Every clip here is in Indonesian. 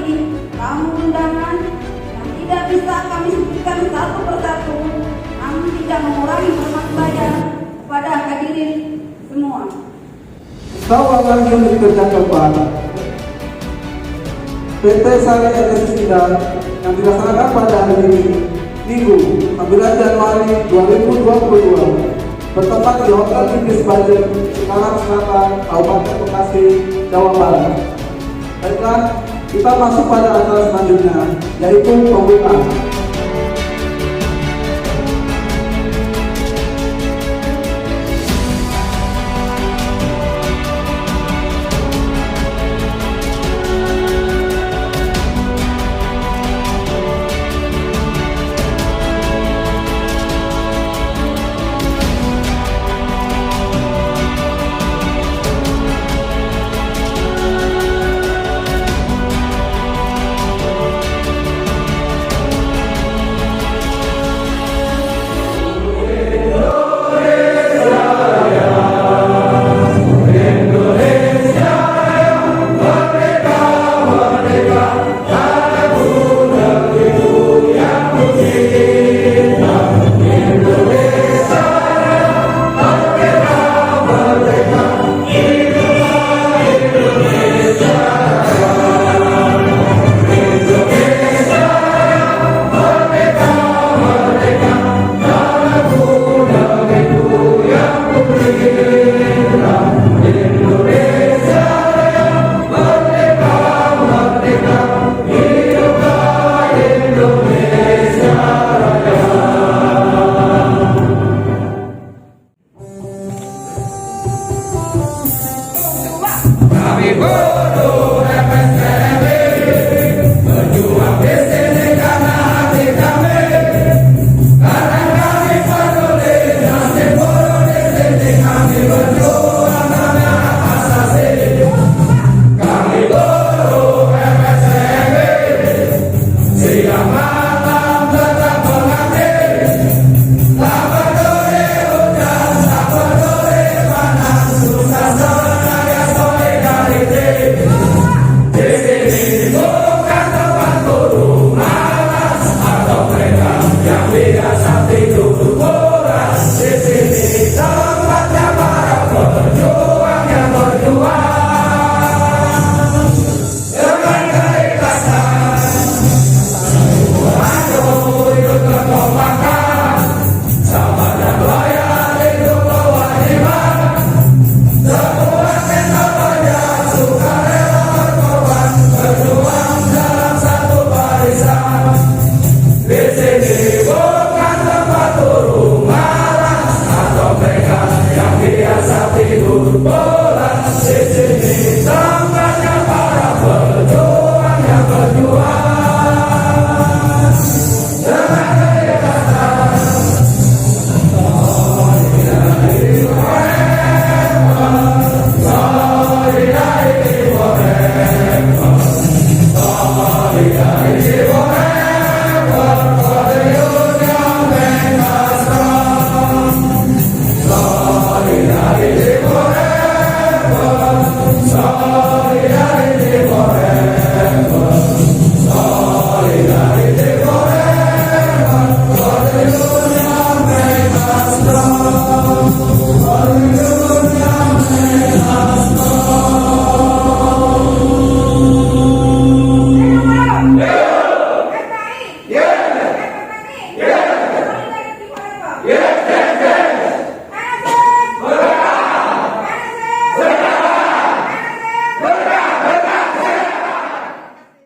lagi tamu undangan yang tidak bisa kami sebutkan satu persatu, namun tidak mengurangi hormat saya kepada hadirin semua. Tawaran yang dikerjakan PT Sari Electricida yang dilaksanakan pada hari ini, Minggu 9 Januari 2022, bertempat di Hotel Ibis Bajen, Cikarang Selatan, Kabupaten Bekasi, Jawa Barat. Baiklah, kita masuk pada acara selanjutnya, yaitu pembukaan.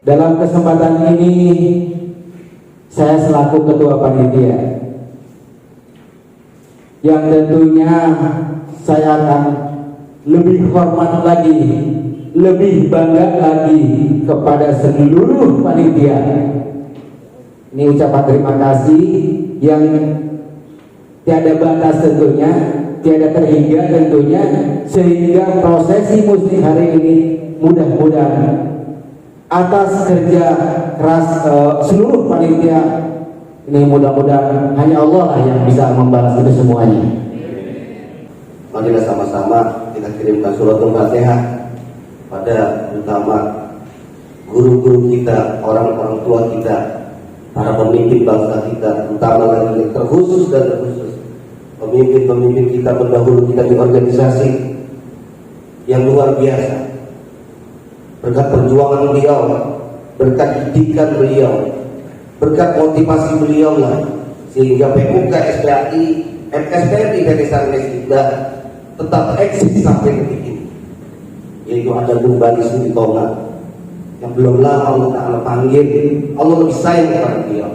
Dalam kesempatan ini saya selaku ketua panitia yang tentunya saya akan lebih hormat lagi, lebih bangga lagi kepada seluruh panitia. Ini ucapan terima kasih yang tiada batas tentunya, tiada terhingga tentunya, sehingga prosesi musik hari ini mudah-mudahan atas kerja keras seluruh panitia ini, mudah-mudahan hanya Allah lah yang bisa membalas itu semuanya. Marilah sama-sama kita kirimkan suratul Fatihah pada utama guru-guru kita, orang-orang tua kita, para pemimpin bangsa kita, terutama lagi terkhusus dan terkhusus pemimpin-pemimpin kita pendahulu kita di organisasi yang luar biasa. Berkat perjuangan beliau, berkat didikan beliau, berkat motivasi beliau lah, sehingga PUK, SPAI, MSPRI PT Sarines kita tetap eksis sampai detik ini. Yaitu ada Bung Bani Suditonga yang belum lama Allah Ta'ala panggil, Allah lebih sayang kepada beliau.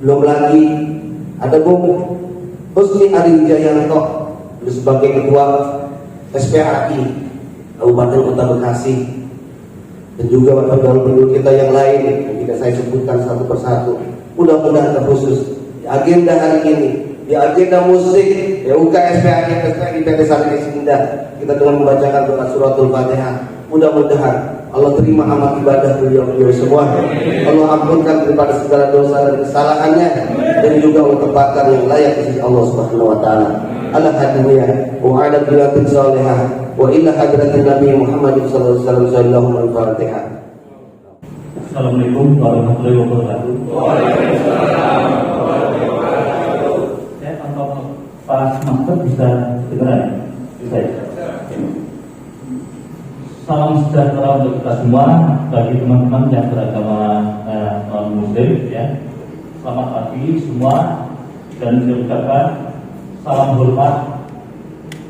Belum lagi ada Bung Husni Adi Wijayanto sebagai ketua SPAI Kabupaten Kota Bekasi, dan juga pendahulu kita yang lain yang tidak saya sebutkan satu persatu. Mudah-mudahan terkhusus di agenda hari ini, di agenda musik PUK, SPAI, MSPRI, PT Sarines Indah, kita dengan membacakan doa suratul Fatihah. Mudah-mudahan Allah terima amal ibadah beliau semua. Allah ampunkan daripada segala dosa dan kesalahannya, dan juga Allah tempatkan yang layak di sisi Allah Subhanahu wa taala. Ala hadiyah wa ala bilatin salihah wa ila hadratin Nabi Muhammad sallallahu alaihi wasallam. Al-Fatihah. Assalamualaikum warahmatullahi wabarakatuh. Saya tanpa Pak Master bisa dengar ya? Bisa ya? Salam sejahtera untuk kita semua, bagi teman-teman yang beragama non-muslim ya. Selamat pagi semua, dan saya ucapkan salam hormat.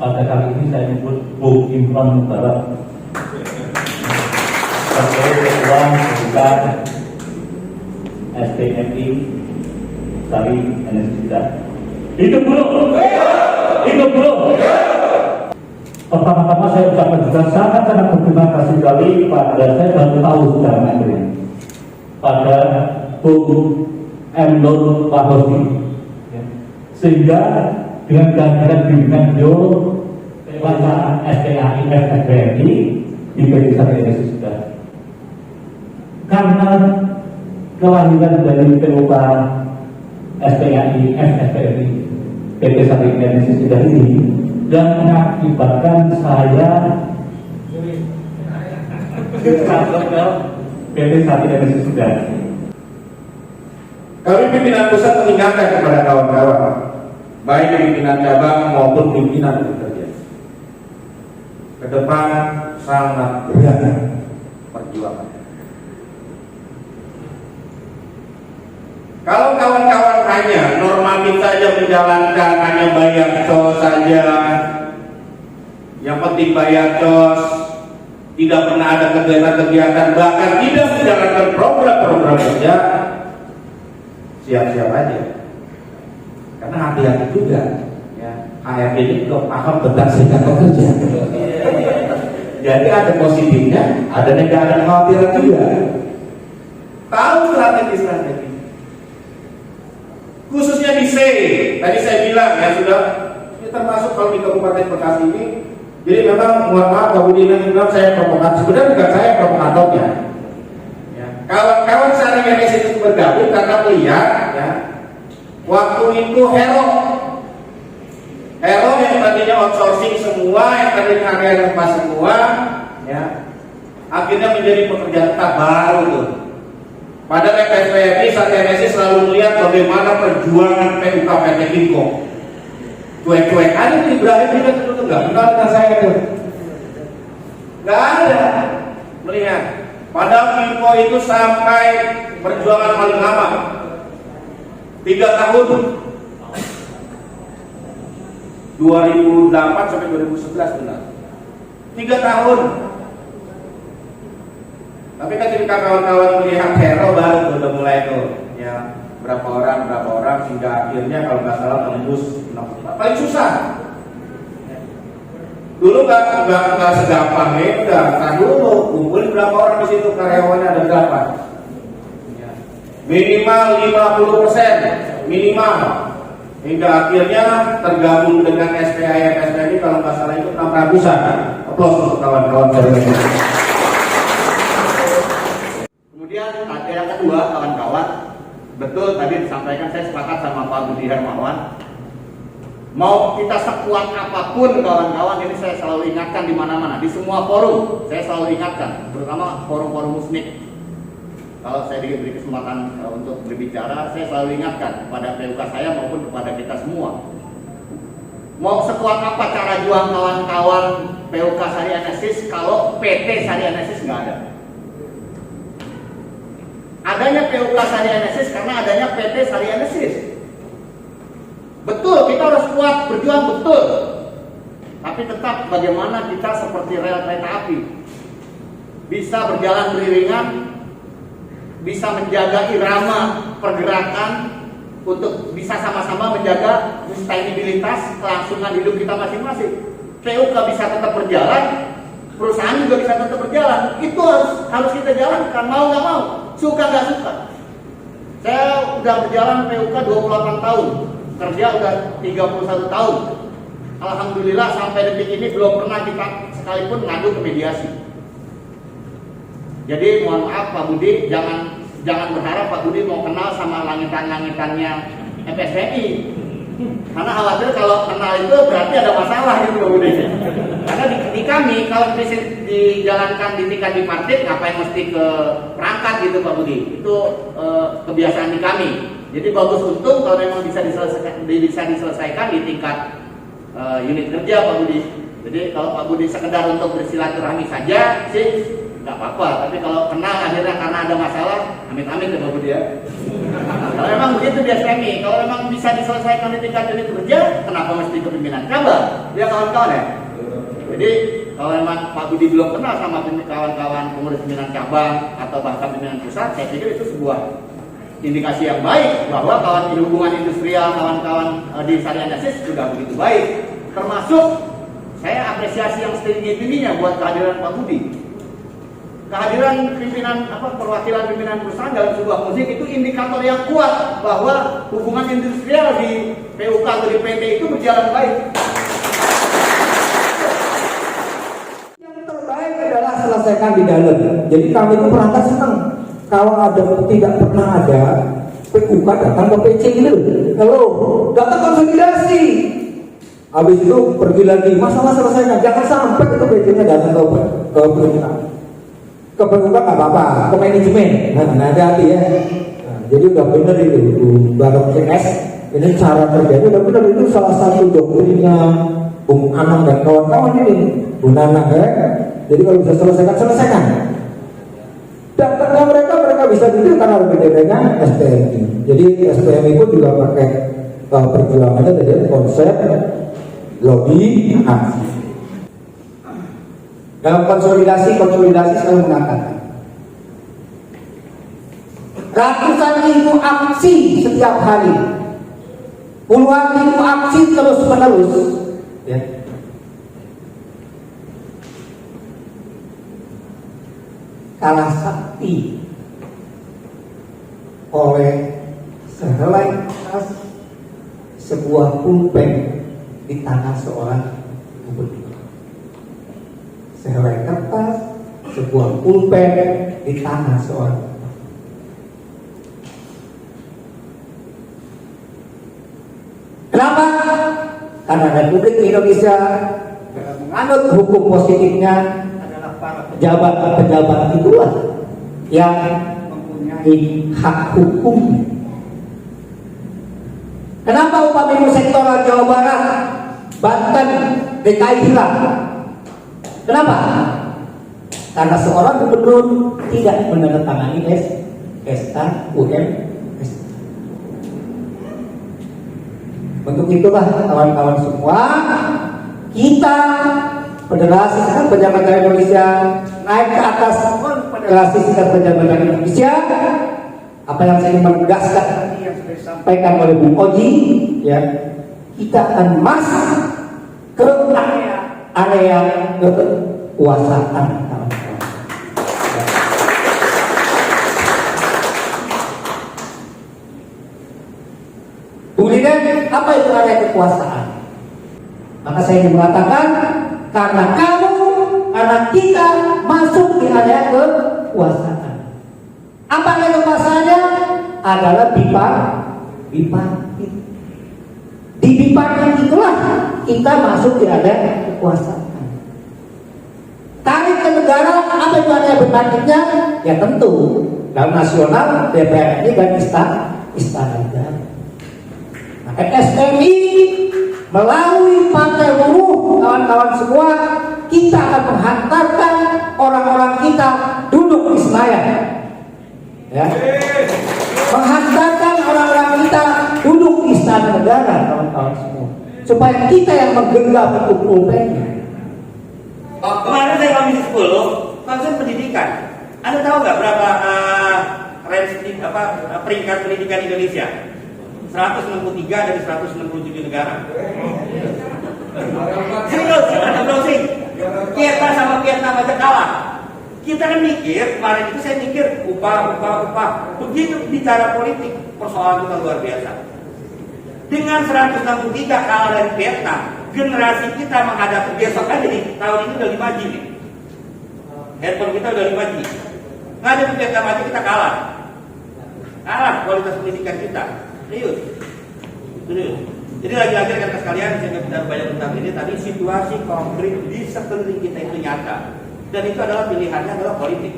Pada kali ini saya menyebut Bung Imran Mubarak sebagai ketua pembuka SPMI dari NSCIDA. Hidup bro! Hidup bro! Pertama-tama saya ucapkan juga sangat-sangat berterima kasih sekali pada, saya baru tahu secara materi, pada Bung M. Nur Wahobi, ya. Sehingga dengan kehadiran pimpinan beliau pelaksanaan SPAI FFBNI di PT Sarines sudah, karena kelahiran dari PUK SPAI FFBNI PT Sarines sudah ini yang mengakibatkan saya masuk ke PT Sarines sudah. Kami pimpinan pusat mengingatkan kepada kawan-kawan, baik pimpinan cabang maupun pimpinan bekerja, ke depan sangat berat perjuangan. Kalau kawan-kawan hanya normatif saja menjalankan, hanya bayar cos saja, yang penting bayar cos, tidak pernah ada kegiatan-kegiatan, bahkan tidak menjalankan program-program kerja, siap-siap aja. Karena hati-hati juga, ya, HRD ini juga paham tentang serikat pekerja. Jadi ada positifnya, ada negatif, khawatiran juga. Tahu strategi-strategi. Khususnya di C, tadi saya bilang ya sudah, ini termasuk kalau di Kabupaten Bekasi ini. Jadi memang mohon maaf Pak Budi dan bilang saya provokator, sebenarnya bukan saya provokatornya. Ya. Kawan-kawan Sarines itu bergabung karena melihat ya, waktu itu Hero yang tadinya outsourcing semua, yang tadinya karya lepas semua, ya, akhirnya menjadi pekerjaan tetap baru tuh. Pada FFPI Sarines selalu melihat bagaimana perjuangan PUK PT Kinko. Cuek-cuek aja di Ibrahim juga itu nggak benar dengan saya itu. Nggak ada melihat. Padahal Kinko itu sampai perjuangan paling lama 3 tahun, 2008 sampai 2011 benar. 3 tahun. Tapi kan ketika kawan-kawan melihat Hero baru udah mulai tuh, ya berapa orang hingga akhirnya kalau nggak salah tembus 64. Paling susah. Dulu nggak segampang itu, nggak dulu kumpulin berapa orang di situ, karyawannya ada berapa? Ya. Minimal 50% minimal, hingga akhirnya tergabung dengan SPAI FFBNI kalau nggak salah itu 600-an. Aplaus untuk kawan-kawan saya. Kemudian yang kedua, kawan-kawan, betul tadi disampaikan, saya sepakat sama Pak Budi Hermawan. Mau kita sekuat apapun kawan-kawan, ini saya selalu ingatkan di mana-mana, di semua forum saya selalu ingatkan, terutama forum-forum musnik. kalau saya diberi kesempatan untuk berbicara, saya selalu ingatkan kepada PUK saya maupun kepada kita semua. Mau sekuat apa cara juang kawan-kawan PUK Sari Enesis kalau PT Sari Enesis nggak ada? Adanya PUK Sari Enesis karena adanya PT Sari Enesis. Betul, kita harus kuat berjuang, betul. Tapi tetap bagaimana kita seperti rel kereta api bisa berjalan beriringan, bisa menjaga irama pergerakan untuk bisa sama-sama menjaga sustainabilitas kelangsungan hidup kita masing-masing. PUK bisa tetap berjalan, perusahaan juga bisa tetap berjalan. Itu harus kita jalankan, mau nggak mau, suka nggak suka. Saya udah berjalan PUK 28 tahun, kerja udah 31 tahun. Alhamdulillah sampai detik ini belum pernah kita sekalipun ngadu ke mediasi. Jadi mohon maaf Pak Budi, jangan berharap Pak Budi mau kenal sama langitan-langitannya FSPI. Karena khawatir kalau kenal itu berarti ada masalah gitu Pak Budi. Karena di kami kalau bisa dijalankan di tingkat bipartit, ngapain mesti ke perangkat gitu Pak Budi. Itu kebiasaan di kami. Jadi bagus untung kalau memang bisa diselesaikan di tingkat unit kerja Pak Budi. Jadi kalau Pak Budi sekedar untuk bersilaturahmi saja sih nggak apa-apa, tapi kalau kenal akhirnya karena ada masalah, amit-amit ya Pak Budi ya. Kalau memang begitu di SMI, kalau memang bisa diselesaikan di tingkat unit kerja, kenapa mesti kepimpinan cabang? Ya kawan-kawan ya. Jadi kalau memang Pak Budi belum kenal sama kawan-kawan pengurus pimpinan cabang atau bahkan pimpinan pusat, saya pikir itu sebuah indikasi yang baik bahwa kawan hubungan industrial kawan-kawan di Sari Enesis sudah begitu baik. Termasuk saya apresiasi yang setinggi-tingginya buat kehadiran Pak Budi. Kehadiran perwakilan pimpinan perusahaan dalam sebuah musik itu indikator yang kuat bahwa hubungan industrial di PUK atau di PT itu berjalan baik. Yang terbaik adalah selesaikan di dalam. Jadi kami itu perangkat senang kalau tidak pernah ada PUK datang ke PC gitu. Halo, datang konsolidasi. Habis itu pergi lagi, masalah selesaikan. Jangan sampai itu PC-nya datang ke perusahaan. Ke PUK nggak apa-apa, ke manajemen. Nah, hati-hati ya. Nah, jadi udah bener itu, Barok CS. Ini cara kerjanya udah bener, itu salah satu doktrinnya Bung Anang dan kawan-kawan ini, Bung Nanang ya. Jadi kalau bisa selesaikan. Datangnya mereka bisa duduk karena berbeda dengan SPMI. Jadi SPMI pun juga pakai perjuangannya dari konsep lobby aksi. Dalam konsolidasi saya mengatakan ratusan ribu aksi setiap hari, puluhan ribu aksi terus menerus ya. Kalah sakti oleh sehelai kertas sebuah pulpen di tangan seorang gubernur. Sehelai kertas sebuah pulpen di tangan seorang. Kenapa? Karena Republik Indonesia menganut hukum positifnya adalah para pejabat itulah yang mempunyai hak hukum. Kenapa upah minimum sektoral Jawa Barat, Banten, DKI hilang? Kenapa? Karena seorang gubernur tidak menandatangani SK UM. Untuk itulah kawan-kawan semua, kita Federasi Serikat Pejabat Indonesia naik ke atas Federasi Serikat Pejabat Indonesia. Apa yang saya ingin menegaskan tadi yang sudah disampaikan oleh Bung Oji, ya, kita akan masuk ke area kekuasaan. Kemudian apa itu area kekuasaan? Maka saya ingin mengatakan karena kita masuk di area kekuasaan. Apa area kekuasaannya? Adalah bipartit. Di bipartit itulah kita masuk di area kekuasaan. Tarik ke negara, apa itu area bipartitnya? Ya tentu Dalam nasional DPR ini kan istana negara. Nah, FSMI melalui partai buruh, kawan-kawan semua, kita akan menghantarkan orang-orang kita duduk di Senayan. Ya. Menghantarkan orang-orang kita duduk di istana negara, kawan-kawan semua. Supaya kita yang menggenggam itu pulpennya. Kemarin saya komisi 10, konsen pendidikan. Anda tahu nggak berapa peringkat pendidikan Indonesia? 163 dari 167 negara. Serius, browsing. Kita sama Vietnam aja kalah. Kita kan mikir, kemarin itu saya mikir upah. Begitu bicara politik, persoalan itu luar biasa. Dengan 163 kalah dari Vietnam, generasi kita menghadapi besok aja nih, tahun ini udah 5G nih. Handphone kita udah 5G. Ngadepin Vietnam aja kita kalah. Kalah kualitas pendidikan kita. Serius. Jadi lagi-lagi rekan sekalian, saya nggak bicara banyak tentang ini. Tadi situasi konkret di sekeliling kita itu nyata, dan itu adalah pilihannya adalah politik.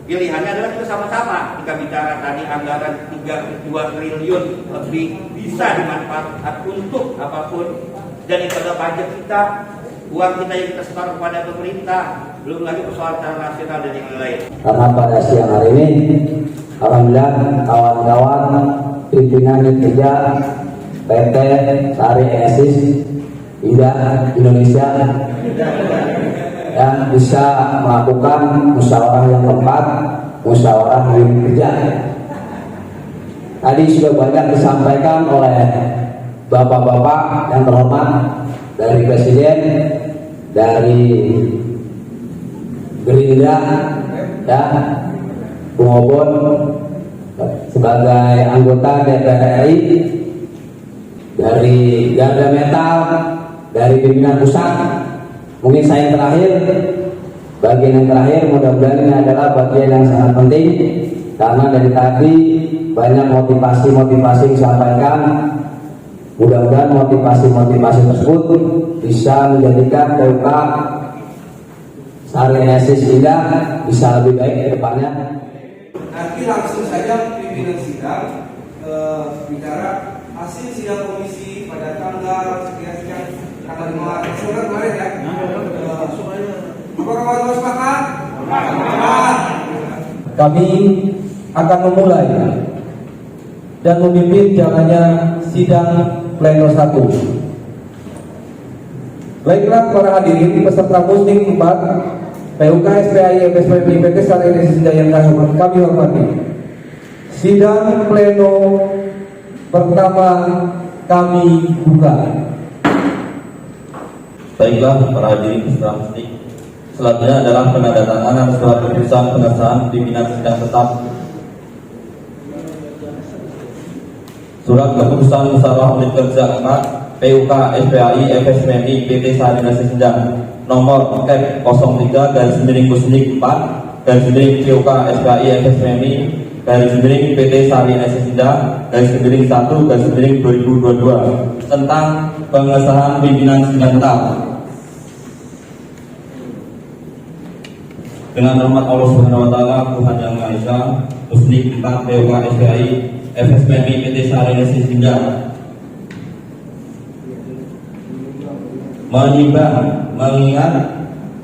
Pilihannya adalah kita sama-sama. Jika bicara tadi anggaran 2 triliun lebih bisa dimanfaatkan untuk apapun, dan itu adalah pajak kita, uang kita yang kita setor kepada pemerintah, belum lagi persoalan secara nasional dan yang lain. Karena pada siang hari ini, alhamdulillah kawan-kawan pimpinan kerja PT Sari Enesis Indonesia dan bisa melakukan musyawarah yang keempat, musyawarah unit kerja. Tadi sudah banyak disampaikan oleh bapak-bapak yang terhormat, dari Presiden, dari Gerindra, dan Bung Obon sebagai anggota DPR RI, dari Garda Metal, dari pimpinan pusat. Mungkin saya yang terakhir, bagian yang terakhir, mudah-mudahan ini adalah bagian yang sangat penting, karena dari tadi banyak motivasi-motivasi disampaikan. Mudah-mudahan motivasi-motivasi tersebut bisa menjadikan PUK Sari Enesis Indah bisa lebih baik ke depannya. Nanti langsung saja pimpinan sidang bicara hasil sidang komisi pada tanggal sekian tanggal 5 Oktober kemarin ya. Apakah kawan-kawan sepakat? Kami akan memulai dan memimpin jalannya sidang pleno 1. Baiklah para hadirin peserta muslim 4 PUK SPAI FSMI PT Sari Enesis Indah yang kami hormati. Sidang pleno pertama kami buka. Baiklah para hadirin peserta muslim. Selanjutnya adalah penandatanganan surat keputusan pengesahan pimpinan sidang tetap. Surat keputusan musyawarah unit kerja 4 PUK SPAI FSMI PT Sari Enesis Indah nomor F 03/4 PUK SPAI FSMI PT Sari Enesis Indah _1/2022 tentang pengesahan pimpinan sidang tetap. Dengan hormat Allah Subhanahu wa taala, Tuhan Yang Maha Esa, Muslim 4 PUK SPAI FSMI PT Sari Enesis Indah menimbang, mengingat,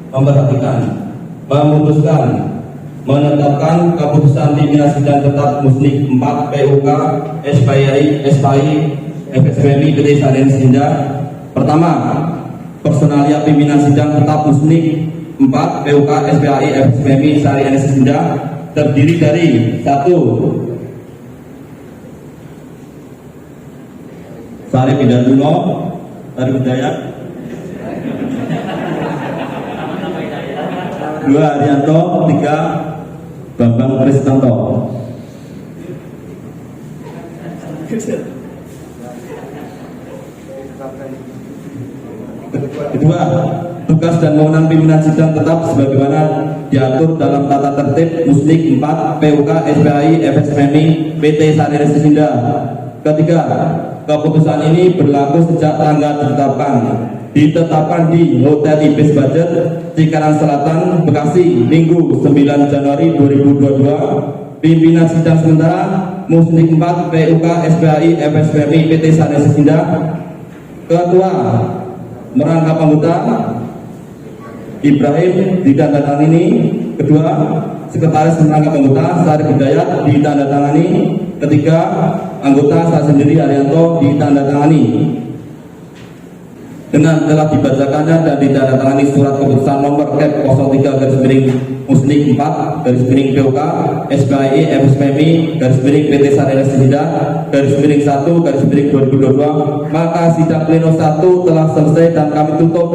memperhatikan, memutuskan, menetapkan keputusan pimpinan sidang tetap Muslim 4 PUK SPAI FSMI PT Sari Enesis Indah. Pertama, personalia pimpinan sidang tetap Muslim 4 PUK SPAI FSMI Sari Enesis Indah terdiri dari 1. Sarip Hidaduno dari Hidayat, 2. Haryanto, 3. Bambang Kristanto. Kedua, tugas dan wewenang pimpinan sidang tetap sebagaimana diatur dalam tata tertib Muslim 4 PUK SPAI FSMI PT Sari Enesis Indah. Ketiga, keputusan ini berlaku sejak tanggal ditetapkan. ditetapkan di Hotel Ibis Budget Cikarang Selatan, Bekasi, Minggu 9 Januari 2022. Pimpinan sidang sementara Musnik 4 PUK SPAI FSPMI PT Sanes Indah. Ketua merangkap anggota Ibrahim ditandatangani. Kedua, sekretaris merangkap anggota Syarif Hidayat ditandatangani. Ketiga, anggota saya sendiri Arianto ditandatangani. Dengan telah dibacakannya dan ditandatangani surat keputusan nomor Kep 03/Musnik 4 PUK SPAI FSPMI PT Sanes Indah _1 2022, maka sidang pleno 1 telah selesai dan kami tutup.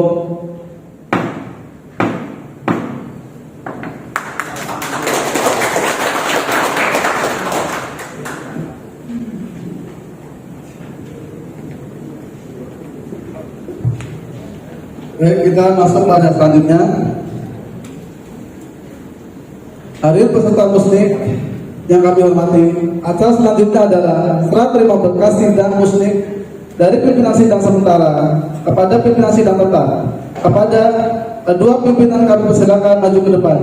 Baik, kita masuk pada selanjutnya. Hadir peserta Musnik yang kami hormati, acara selanjutnya adalah serah terima berkas sidang Musnik dari pimpinan sidang sementara kepada pimpinan sidang tetap. Kepada kedua pimpinan kami persilakan maju ke depan.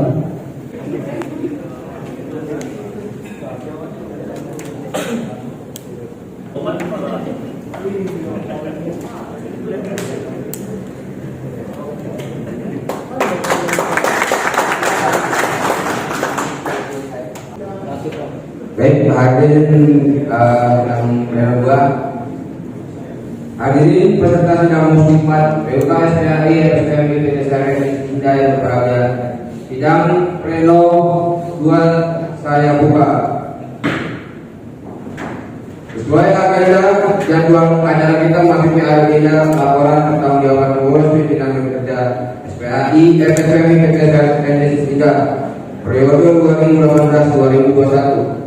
Baik, hadirin yang kedua, hadirin peserta sidang Musnik 4 PUK SPAI FSPMI PT Sanes Indah yang berbahagia. Sidang pleno 2 saya buka. Sesuai agenda jadwal acara kita memasuki agenda laporan pertanggungjawaban pengurus pimpinan kerja SPAI FSPMI PT Sanes Indah periode 2018-2021.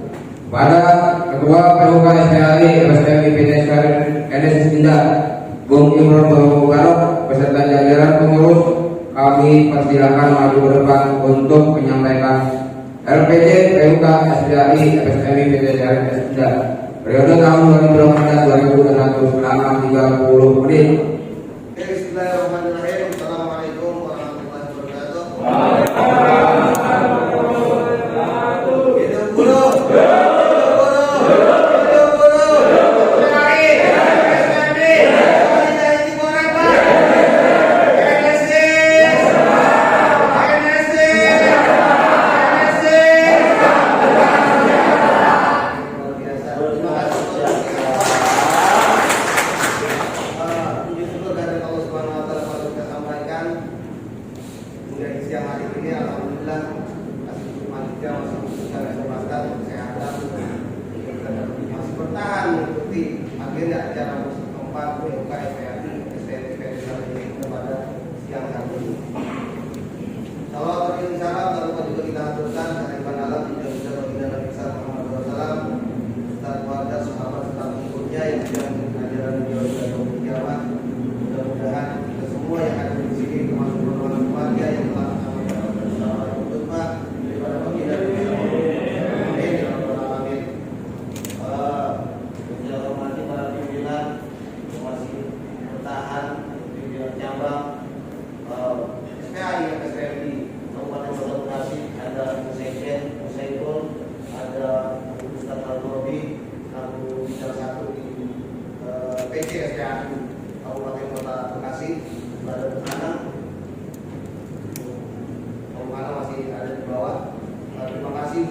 Pada Ketua PUK SPAI FSPMI PT Sanes Indah Bung Imron Baharok beserta jajaran pengurus, kami persilakan maju ke depan untuk menyampaikan LPJ PUK SPAI FSPMI PT Sanes Indah periode tahun 2018-2021 selama 30 menit. Bismillahirrahmanirrahim. Assalamualaikum warahmatullahi wabarakatuh. Hidup guru.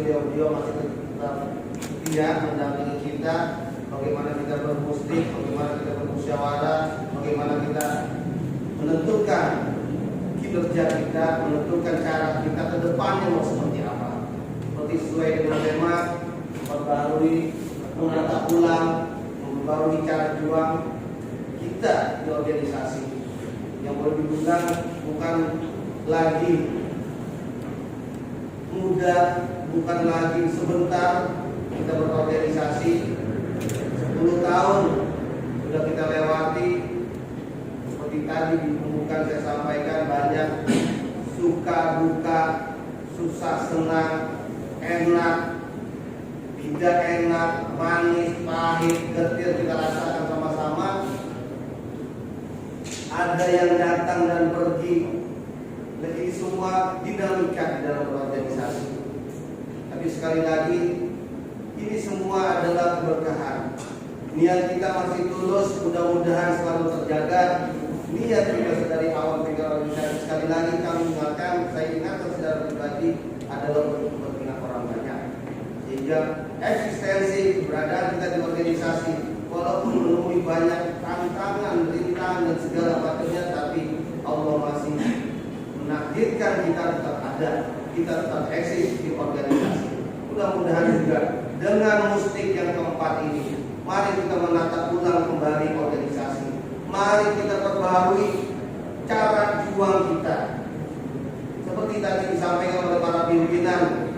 Beliau masih tetap setia mendampingi kita, bagaimana kita bermustik, bagaimana kita bermusyawarah, bagaimana kita menentukan kinerja kita, menentukan cara kita ke depannya mau seperti apa. Seperti sesuai dengan tema, memperbarui, menata ulang, memperbarui cara juang kita di organisasi. Yang boleh dibilang bukan lagi mudah, bukan lagi sebentar kita berorganisasi. 10 tahun sudah kita lewati. Seperti tadi di pembukaan saya sampaikan, banyak suka duka, susah senang, enak, tidak enak, manis, pahit, getir kita rasakan sama-sama. ada yang datang dan pergi. Jadi semua dinamika di dalam organisasi. Tapi sekali lagi, ini semua adalah keberkahan. Niat kita masih tulus, mudah-mudahan selalu terjaga. Niat kita dari awal tinggal organisasi. Sekali lagi kami ingatkan, saya ingatkan secara pribadi adalah untuk kepentingan orang banyak. Sehingga eksistensi keberadaan kita di organisasi, walaupun menemui banyak tantangan, rintangan dan segala macamnya, tapi Allah masih menakdirkan kita tetap ada, kita tetap eksis di organisasi. Mudah-mudahan juga dengan mustik yang keempat ini, mari kita menata ulang kembali organisasi. Mari kita perbarui cara juang kita. Seperti tadi disampaikan oleh para pimpinan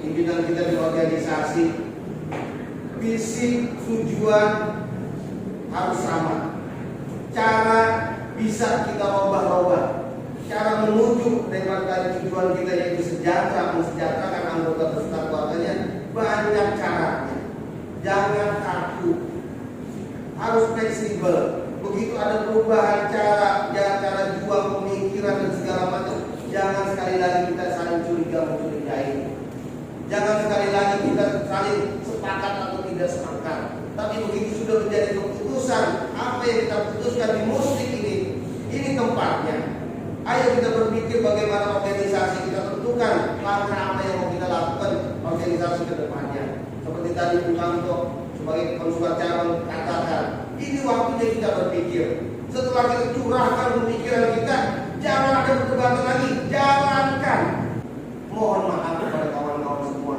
kita di organisasi, visi tujuan harus sama. Cara bisa kita rubah-rubah. Cara menuju daripada tujuan kita yaitu sejahtera, mensejahterakan anggota beserta keluarganya, banyak caranya. Jangan kaku, harus fleksibel. Begitu ada perubahan cara juang, pemikiran dan segala macam, jangan sekali lagi kita saling curiga mencurigai. Jangan sekali lagi kita saling sepakat atau tidak sepakat. Tapi begitu sudah menjadi keputusan, apa yang kita putuskan di musik ini tempatnya. Ayo kita berpikir bagaimana organisasi kita tentukan langkah apa yang mau kita lakukan organisasi ke depannya. Seperti tadi Bung Kanto sebagai konsulat cabang katakan, ini waktunya kita berpikir. Setelah kita curahkan pemikiran kita, jangan ada perdebatan lagi, jalankan. Mohon maaf kepada kawan-kawan semua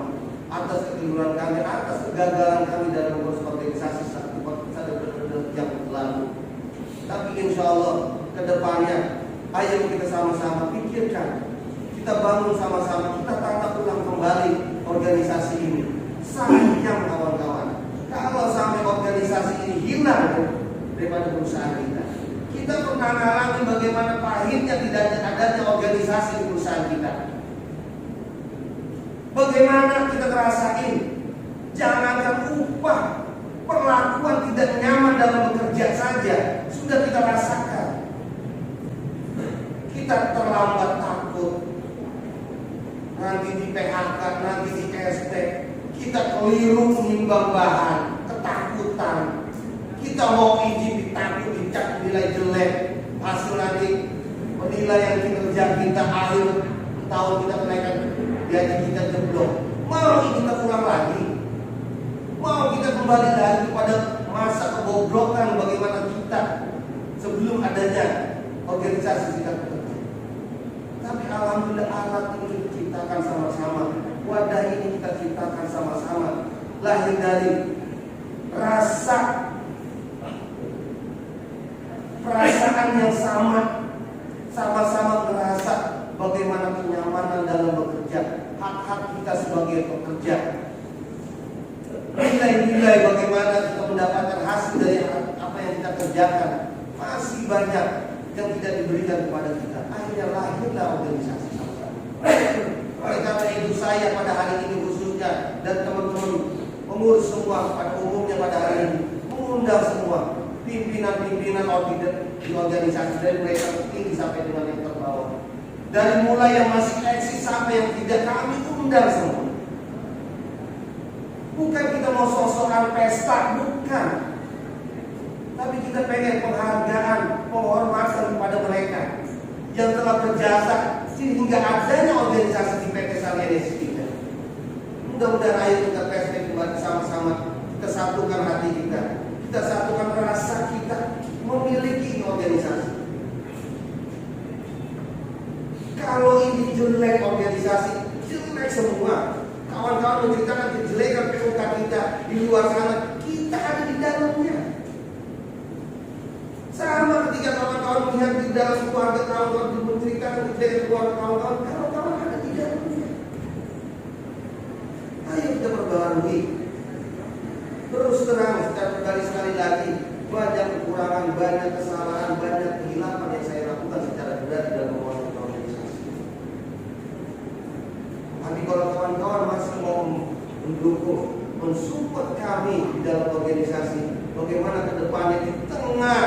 atas kekeliruan kami, atas kegagalan kami dalam mengurus organisasi saat yang lalu. Tapi insya Allah ke depannya, ayo kita sama-sama pikirkan, kita bangun sama-sama, kita tata ulang kembali organisasi ini. Sayang kawan-kawan, kalau sampai organisasi ini hilang daripada perusahaan kita. Kita pernah mengalami bagaimana pahitnya tidak adanya organisasi di perusahaan kita. Bagaimana kita ngerasain, jangankan upah, perlakuan tidak nyaman dalam bekerja saja sudah kita rasakan. Kita terlambat takut, nanti di PHK, nanti di SP, kita keliru menimbang bahan, ketakutan. Kita mau izin ditakut, dicap nilai jelek, hasil nanti penilaian kinerja kita akhir tahun kita kenaikan gaji kita jeblok. Mau kita ulang lagi? Mau kita kembali lagi pada masa kebobrokan bagaimana kita sebelum adanya organisasi kita bekerja? Tapi alhamdulillah alat ini diciptakan sama-sama, wadah ini kita ciptakan sama-sama, lahir dari perasaan yang sama-sama merasa bagaimana kenyamanan dalam bekerja, hak-hak kita sebagai pekerja, nilai-nilai bagaimana kita mendapatkan hasil dari apa yang kita kerjakan. Masih banyak yang tidak diberikan kepada kita. Akhirnya lahirlah organisasi sama-sama. Oleh karena itu saya pada hari ini khususnya dan teman-teman pengurus semua pada umumnya pada hari ini mengundang semua pimpinan-pimpinan di organisasi dari mulai tertinggi sampai dengan yang terbawah. Dari mulai yang masih eksis sampai yang tidak, kami undang semua. Bukan kita mau sosokan pesta, bukan. Tapi kita pengen penghargaan, penghormatan kepada mereka yang telah berjasa sehingga adanya organisasi di PT Salyades kita. Mudah-mudahan ayo kita perspektif sama-sama, kita satukan hati kita satukan rasa kita memiliki organisasi. Kalau ini jelek organisasi, jelek semua. Kawan-kawan menceritakan kejelekan PUK kita di luar sana, kita ada di dalamnya. Sama ketika kawan-kawan melihat di dalam keluarga kawan-kawan menceritakan kejelekan keluarga kawan-kawan ada di dalamnya. Ayo kita perbarui. Terus terang, sekali lagi, banyak kekurangan, banyak kesalahan, banyak kehilapan yang saya lakukan secara berat dalam mengurus organisasi. Tapi kalau kawan-kawan masih mau mendukung, mensupport kami di dalam organisasi, bagaimana ke depannya di tengah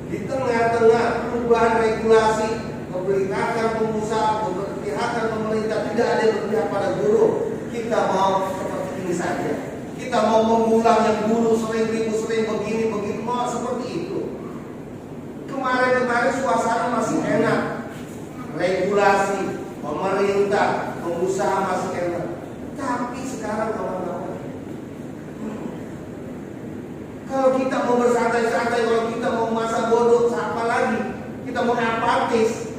di tengah-tengah perubahan regulasi, keberpihakan pengusaha, keberpihakan pemerintah, tidak ada yang berpihak pada buruh. Kita mau seperti ini saja. Kita mau mengulang yang dulu sering ribut, sering begini, mau seperti itu. Kemarin suasana masih enak, regulasi, pemerintah, pengusaha masih enak. Tapi sekarang kawan-kawan, kalau kita mau bersantai-santai, kalau kita mau masa bodoh, apa lagi? Kita mau apatis.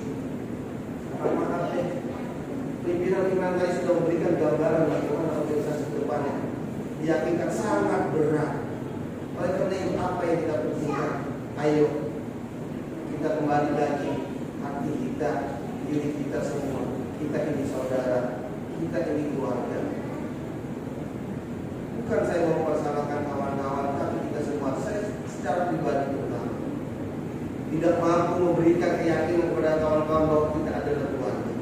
Pimpinan tadi sudah memberikan gambaran bagaimana organisasi ke depannya. Diyakinkan sangat berat. Oleh karena itu apa yang kita pentingkan? Ayo kita kembali lagi hati kita, diri kita semua. Kita ini saudara, kita ini keluarga. Bukan saya mau mempersalahkan kawan-kawan, tapi kita semua, saya secara pribadi terutama tidak mampu memberikan keyakinan kepada kawan-kawan bahwa kita adalah keluarga.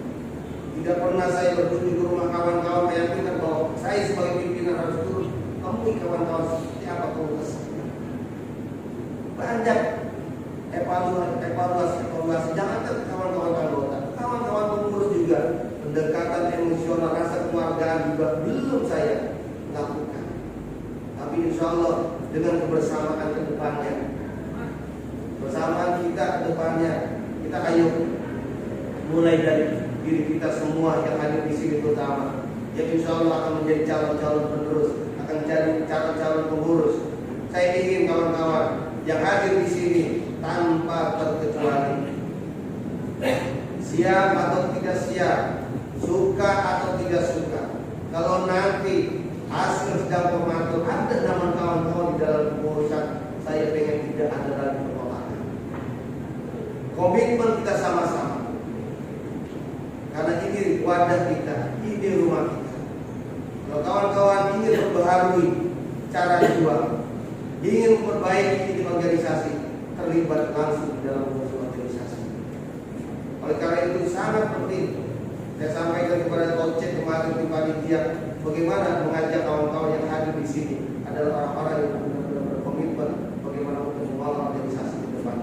Tidak pernah saya berkunjung ke rumah kawan-kawan meyakinkan bahwa saya sebagai pimpinan harus turun temui kawan-kawan seperti apa keluarga. Banyak evaluasi. Jangan kawan-kawan anggota, kawan-kawan pengurus juga pendekatan emosional, rasa keluargaan juga belum saya lakukan. Tapi insya Allah dengan kebersamaan ke depannya, bersamaan kita ke depannya, kita ayo mulai dari diri kita semua yang hadir di sini terutama, yang insya Allah akan menjadi calon-calon penerus, akan menjadi calon-calon pengurus. Saya ingin kawan-kawan yang hadir di sini tanpa terkecuali, siap atau tidak siap, suka atau tidak suka, kalau nanti hasil sedang pemantau ada nama kawan-kawan di dalam pengurusan, saya pengen tidak ada lagi penolakan. Komitmen kita sama-sama, karena ini wadah kita, ini rumah kita. Kalau kawan-kawan ingin memperbaharui cara jual, ingin memperbaiki di organisasi, terlibat langsung di dalam organisasi. Oleh karena itu sangat penting saya sampaikan kepada Kocek kemarin di panitia, bagaimana mengajak kawan-kawan yang hadir di sini adalah orang-orang yang benar-benar berkomitmen bagaimana untuk membawa organisasi ke depan.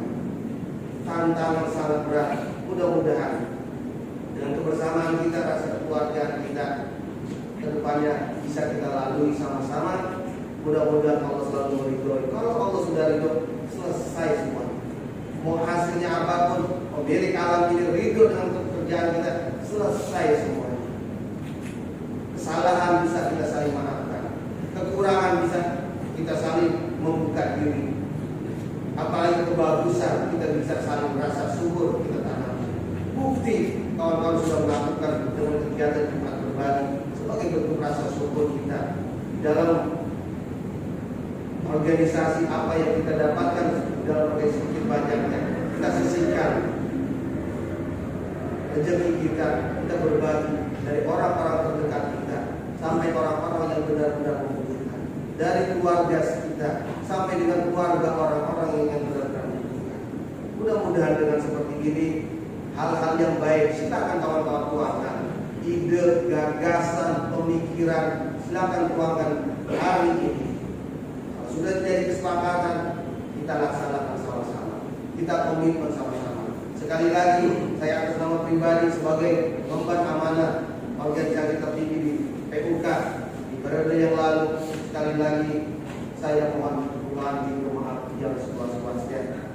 Tantangan sangat berat. Mudah-mudahan dengan kebersamaan kita, rasa kekeluargaan kita ke depannya bisa kita lalui sama-sama. Mudah-mudahan Allah selalu meridhoi. Kalau Allah sudah ridho, selesai semua. Mau hasilnya apapun, pemilik alam ini ridho dengan pekerjaan kita, selesai semua. Kesalahan bisa kita saling maafkan, kekurangan bisa kita saling membuka diri. Apalagi kebagusan kita bisa saling merasa syukur kita tanam. Bukti kawan-kawan sudah melakukan dengan kegiatan Jumat berbagi sebagai bentuk rasa syukur kita dalam organisasi. Apa yang kita dapatkan dalam organisasi banyaknya kita sisihkan rezeki kita berbagi dari orang-orang terdekat kita sampai orang-orang yang benar-benar membutuhkan, dari keluarga kita sampai dengan keluarga orang-orang yang benar-benar membutuhkan. Mudah-mudahan dengan seperti ini hal-hal yang baik silakan kawan-kawan tuangkan, ide, gagasan, pemikiran silakan tuangkan hari ini. Sudah jadi kesepakatan, kita laksanakan sama-sama, kita komitmen sama-sama. Sekali lagi, saya atas nama pribadi sebagai emban amanah organisasi tertinggi di PUK di periode yang lalu, sekali lagi saya mohon maaf yang seluas-luasnya.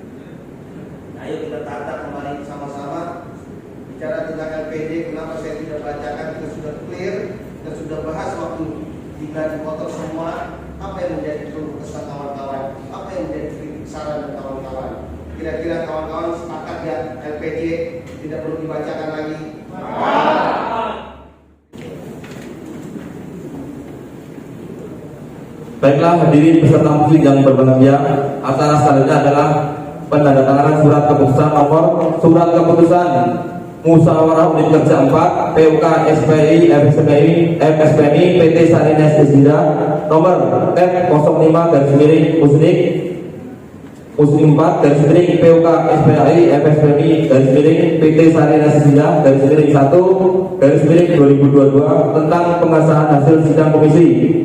Ayo kita tata kembali sama-sama. Bicara tentang LPD, kenapa saya tidak bacakan? Kita sudah clear, kita sudah bahas waktu di kotor semua. Apa yang menjadi keluh kesah kawan-kawan, apa yang menjadi kritik saran kawan-kawan. Kira-kira kawan-kawan sepakat ya LPJ tidak perlu dibacakan lagi? Baiklah hadirin peserta musik yang berbahagia, acara selanjutnya adalah penandatanganan surat keputusan Musyawarah Unit Kerja 4 PUK SPI FSPI PT Sarines Desida nomor F05 Muslim 4 PUK SPI FSPI PT Sarines Desida 1 2022 tentang pengesahan hasil sidang komisi.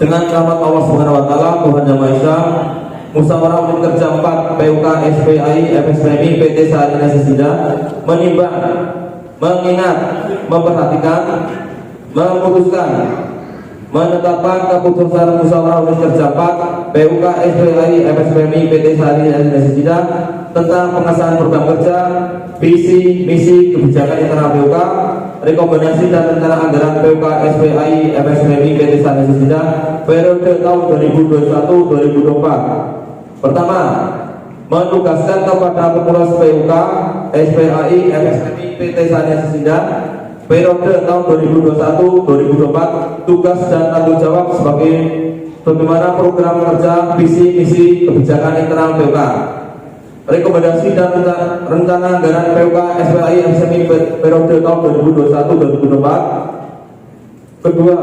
dengan rahmat Allah Subhanahu wa taala Tuhan Yang Maha Esa, Musyawarah Unit Kerja 4 PUK SPAI FSPMI PT Sarina Sesida menimbang, mengingat, memperhatikan, memutuskan, menetapkan keputusan Musyawarah Unit Kerja 4 PUK SPAI FSPMI PT Sarina Sesida tentang pengesahan program kerja, visi, misi, kebijakan internal PUK, rekomendasi dan rencana anggaran PUK SPAI FSPMI PT Sarina Sesida periode tahun 2021-2024. Pertama, menugaskan kepada pengurus PUK SPAI FSPMI PT Sarina Sesida periode tahun 2021-2024 tugas dan tanggung jawab sebagai bagaimana program kerja, visi, misi, kebijakan internal PUK, rekomendasi dan rencana anggaran PUK SPAI FSPMI periode tahun 2021-2024. Kedua,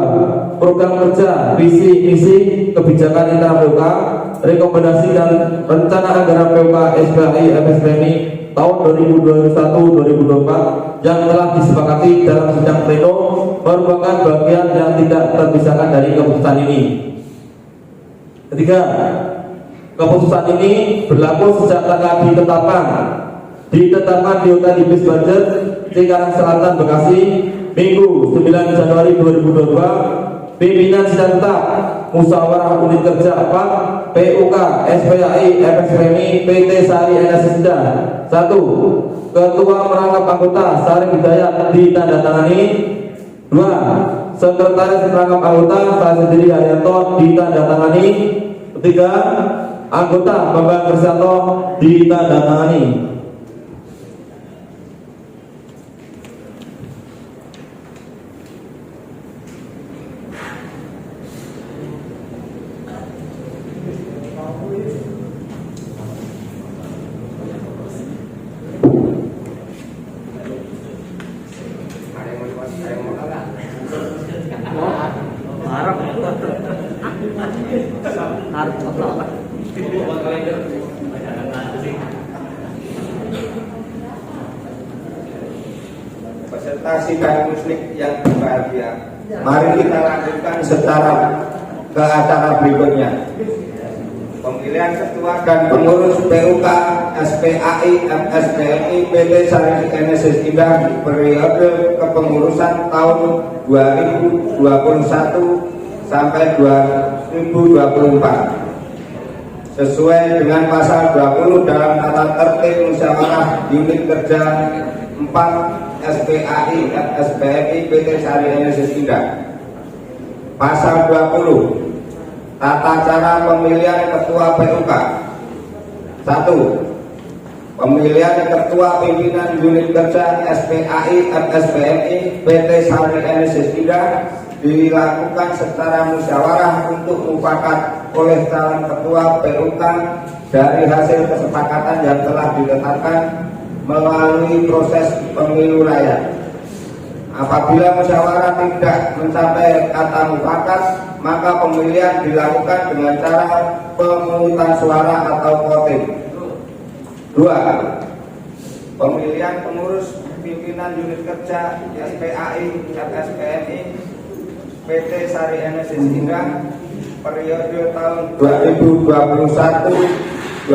program kerja, visi, misi, kebijakan internal PUK, rekomendasi dan rencana anggaran PUK SPAI FSPMI tahun 2021-2024 yang telah disepakati dalam sidang pleno merupakan bagian yang tidak terpisahkan dari keputusan ini. Ketiga, keputusan ini berlaku sejak tanggal ditetapkan di Hotel Ibis Budget Cikarang Selatan Bekasi Minggu 9 Januari 2022. Pimpinan sidang tetap Musyawarah Unit Kerja 4 PUK SPAI FSPMI PT Sarina Sesida. 1. Ketua merangkap anggota Sarif Hidayat ditandatangani. 2. Sekretaris merangkap anggota saya sendiri Haryanto ditandatangani. 3. Anggota Bambang Krisanto ditandatangani. Peserta sidang muslik yang berbahagia, mari kita lanjutkan secara ke acara berikutnya. Pemilihan ketua dan pengurus PUK SPAI FSPMI PT Sarina Sesida periode kepengurusan tahun 2021 sampai 2024 sesuai dengan pasal 20 dalam tata tertib musyawarah unit kerja 4 SPAI FSPMI PT Sarina Sesida. Pasal 20 tata cara pemilihan ketua PUK. 1. Pemilihan ketua pimpinan unit kerja SPAI FSPMI PT Sarina Sesida dilakukan secara musyawarah untuk mufakat oleh calon ketua PUK dari hasil kesepakatan yang telah ditetapkan melalui proses pemilu raya. Apabila musyawarah tidak mencapai kata mufakat, maka pemilihan dilakukan dengan cara pemungutan suara atau voting. 2. Pemilihan pengurus pimpinan unit kerja SPAI FSPMI PT Sarina Sesida periode tahun 2021-2024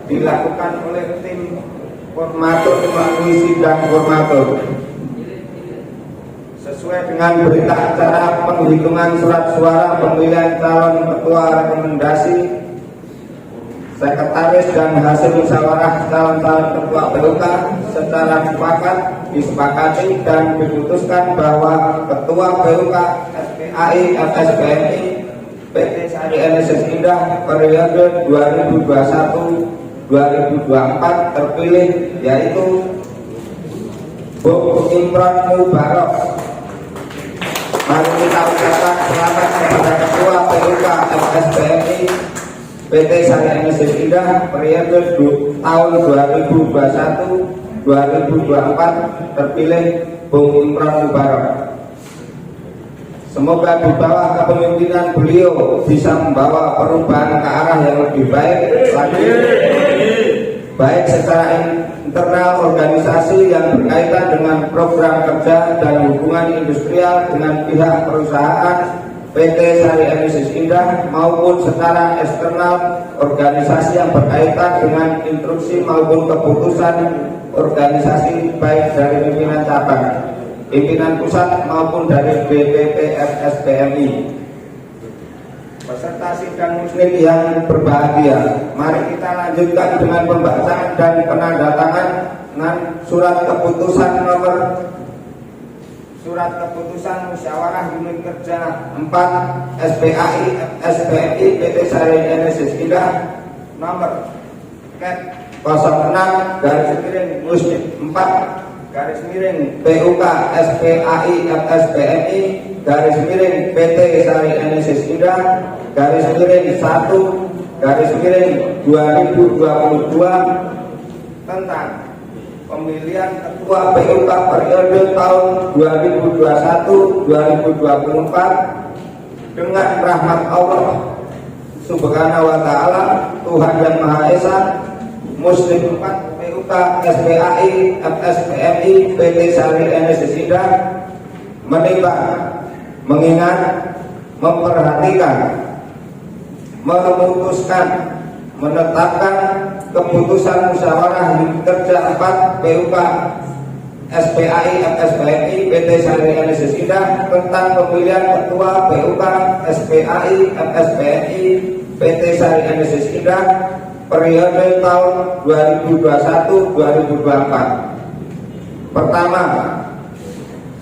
dilakukan oleh tim formatur melalui sidang formatur sesuai dengan berita acara penghitungan surat suara pemilihan calon ketua rekomendasi sekretaris dan hasil musyawarah calon-calon ketua PUK secara mufakat disepakati dan diputuskan bahwa ketua PUK SPAI FSPMI PT Sarina Sesida periode 2021-2024 terpilih yaitu Bung Imran Mubarok. Mari kita ucapkan selamat kepada ketua PUK FSPMI PT Sarina Sesida periode tahun 2021-2024 terpilih Bung Imran Mubarok. Semoga di bawah kepemimpinan beliau bisa membawa perubahan ke arah yang lebih baik lagi, baik secara internal organisasi yang berkaitan dengan program kerja dan hubungan industrial dengan pihak perusahaan PT Sari Enesis Indah maupun secara eksternal organisasi yang berkaitan dengan instruksi maupun keputusan organisasi baik dari pimpinan cabang, pimpinan pusat maupun dari DPP FSBMI. Peserta sidang muslim yang berbahagia, mari kita lanjutkan dengan pembacaan dan penandatanganan surat keputusan musyawarah unit kerja 4 SPAI FSBMI PT Sari Enesis Indah nomor 06/muslim 4 PUK SPAI FSBMI PT Sari Enesis Indah (1/2022) tentang pemilihan ketua PUK periode tahun 2021-2024 dengan rahmat Allah Subhanahu wa Ta'ala, Tuhan Yang Maha Esa, Muslim 4 PUK SPAI FSBMI PT Sari Enesis Indah menimbang, mengingat, memperhatikan, memutuskan, menetapkan keputusan musyawarah unit kerja 4 PUK SPAI FSBMI PT Sari Enesis Indah tentang pemilihan ketua PUK SPAI FSBMI PT Sari Enesis Indah periode tahun 2021-2024. Pertama,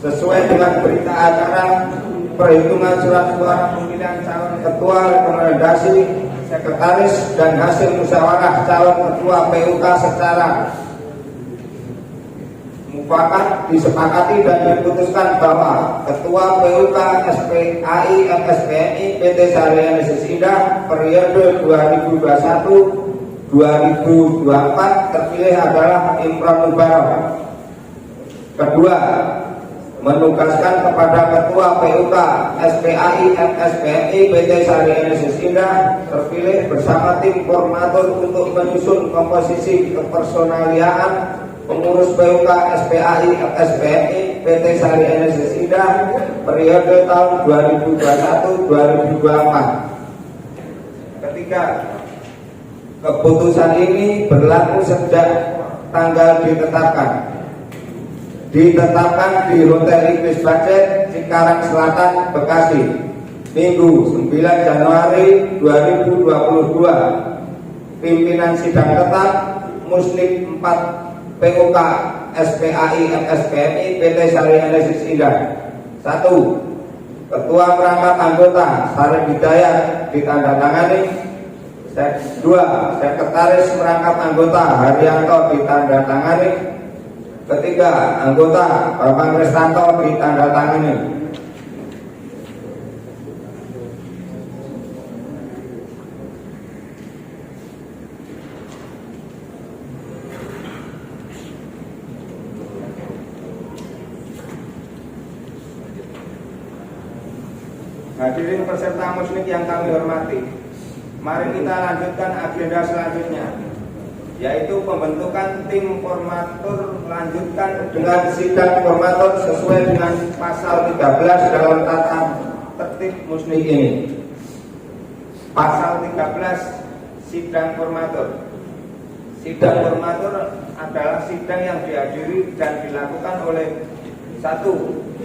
sesuai dengan berita acara perhitungan surat suara pemilihan calon ketua, rekomendasi sekretaris dan hasil musyawarah calon ketua PUK secara mufakat disepakati dan diputuskan bahwa ketua PUK SPAI FSBMI PT Sari Enesis Indah periode 2021-2024 terpilih adalah Imron Mubarak. Kedua, menugaskan kepada ketua PUK SPAI FSBMI PT Sari Enesis Indah terpilih bersama tim formatur untuk menyusun komposisi kepersonaliaan pengurus PUK SPAI FSBMI PT Sari Enesis Indah periode tahun 2021-2024. Ketiga, keputusan ini berlaku sejak tanggal ditetapkan di Hotel Ibis Budget Cikarang Selatan, Bekasi, Minggu 9 Januari 2022. Pimpinan sidang tetap Muslim 4 PUK SPAI FSBMI PT Sari Enesis Indah. 1. Ketua perangkat anggota Sarip Hidayat ditandatangani. 2. Sekretaris perangkat anggota Haryanto ditandatangani. Ketiga, anggota Bapak Kristanto ditandatangani. Hadirin peserta muslim yang kami hormati, mari kita lanjutkan agenda selanjutnya, yaitu pembentukan tim formatur. Lanjutkan dengan sidang formatur sesuai dengan pasal 13 dalam tata tertib muslim ini. Pasal 13, sidang formatur. Sidang formatur adalah sidang yang dihadiri dan dilakukan oleh 1.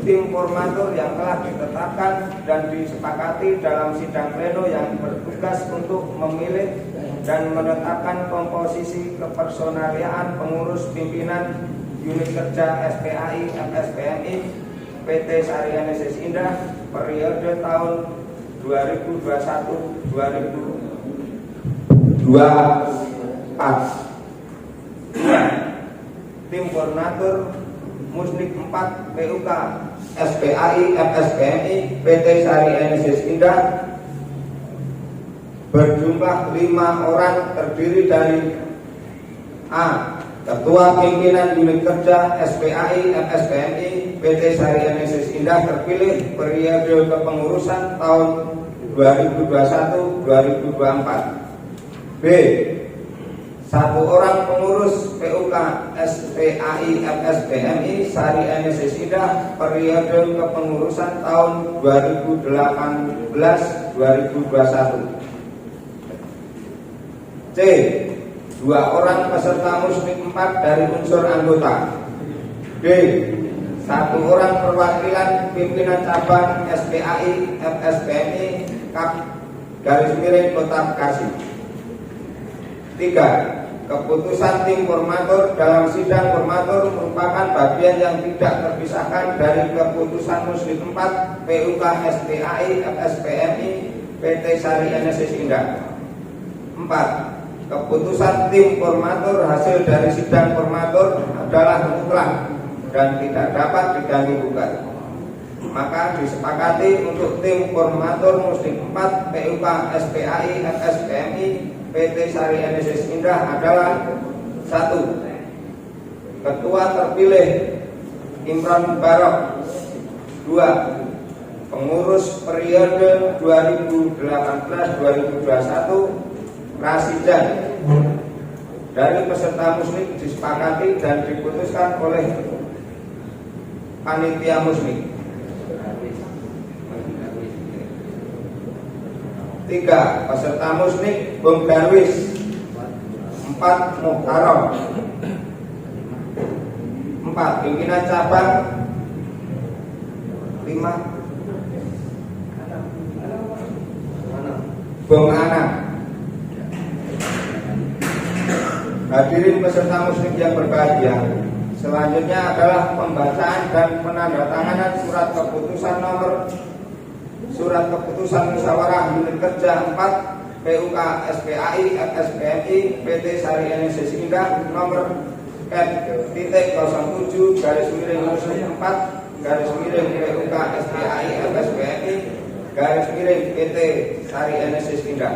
Tim formatur yang telah ditetapkan dan disepakati dalam sidang pleno yang bertugas untuk memilih dan menetapkan komposisi kepersonaliaan pengurus pimpinan unit kerja SPAI FSBMI PT Sari Enesis Indah periode tahun 2021-2024. Tim formatur Muslim 4 PUK SPAI FSBMI PT Sari Enesis Indah berjumlah 5 orang, terdiri dari A. Ketua Pimpinan Unit Kerja SPAI FSBMI PT Sari Enesis Indah terpilih periode kepengurusan tahun 2021-2024. B. 1. 1 orang pengurus PUK SPAI FSBMI Sari NSS Indah periode kepengurusan tahun 2018-2021. C. 2 orang peserta muslim 4 dari unsur anggota. D. 1 orang perwakilan pimpinan cabang SPAI FSBMI Kota Bekasi. 3. Keputusan tim formatur dalam sidang formatur merupakan bagian yang tidak terpisahkan dari keputusan muslim 4 PUK SPAI FSBMI PT Sari NSS Indah. 4. Keputusan tim formatur hasil dari sidang formatur adalah mutlak dan tidak dapat diganggu gugat. Maka disepakati untuk tim formatur muslim 4 PUK SPAI FSBMI PT Sari NSS Indah adalah 1. Ketua terpilih Imran Barok. 2. Pengurus periode 2018-2021 Rasidan. Dari peserta muslim disepakati dan diputuskan oleh panitia muslim. 3. Peserta muslim Bung Darwis. 4. Muhtarom. 4. Pimpinan cabang. 5. Bung Anang. Hadirin peserta muslim yang berbahagia, selanjutnya adalah pembacaan dan penandatanganan surat keputusan musyawarah unit kerja 4 PUK SPAI FSBMI PT Sari NSS Indah nomor F.07/muslim 4 PUK SPAI FSBMI PT Sari NSS Indah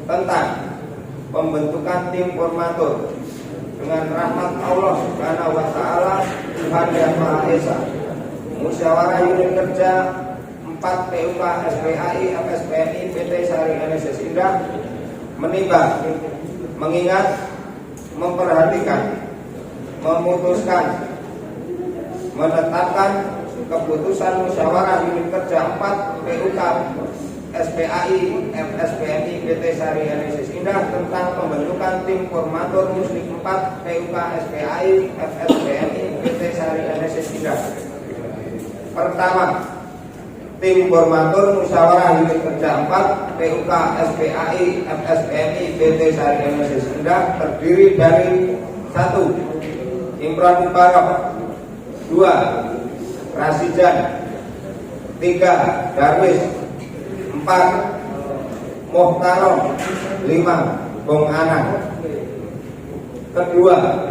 tentang pembentukan tim formatur dengan rahmat Allah Subhanahu wa taala Tuhan yang Maha Esa. Musyawarah unit kerja 4 PUK SPAI FSBMI PT Sari NSS Indah menimbang, mengingat, memperhatikan, memutuskan, menetapkan keputusan musyawarah unit kerja 4 PUK SPAI FSBMI PT Sari NSS Indah tentang pembentukan tim formatur muslim 4 PUK SPAI FSBMI PT Sari NSS Indah. Pertama, tim formatur musyawarah unit kerja 4 PUK SPAI FSBMI PT Sari NSS Indah terdiri dari 1. Imran Barok. 2. Rasidan. 3. Darwis. 4. Muhtarom. 5. Bung Anang. Kedua,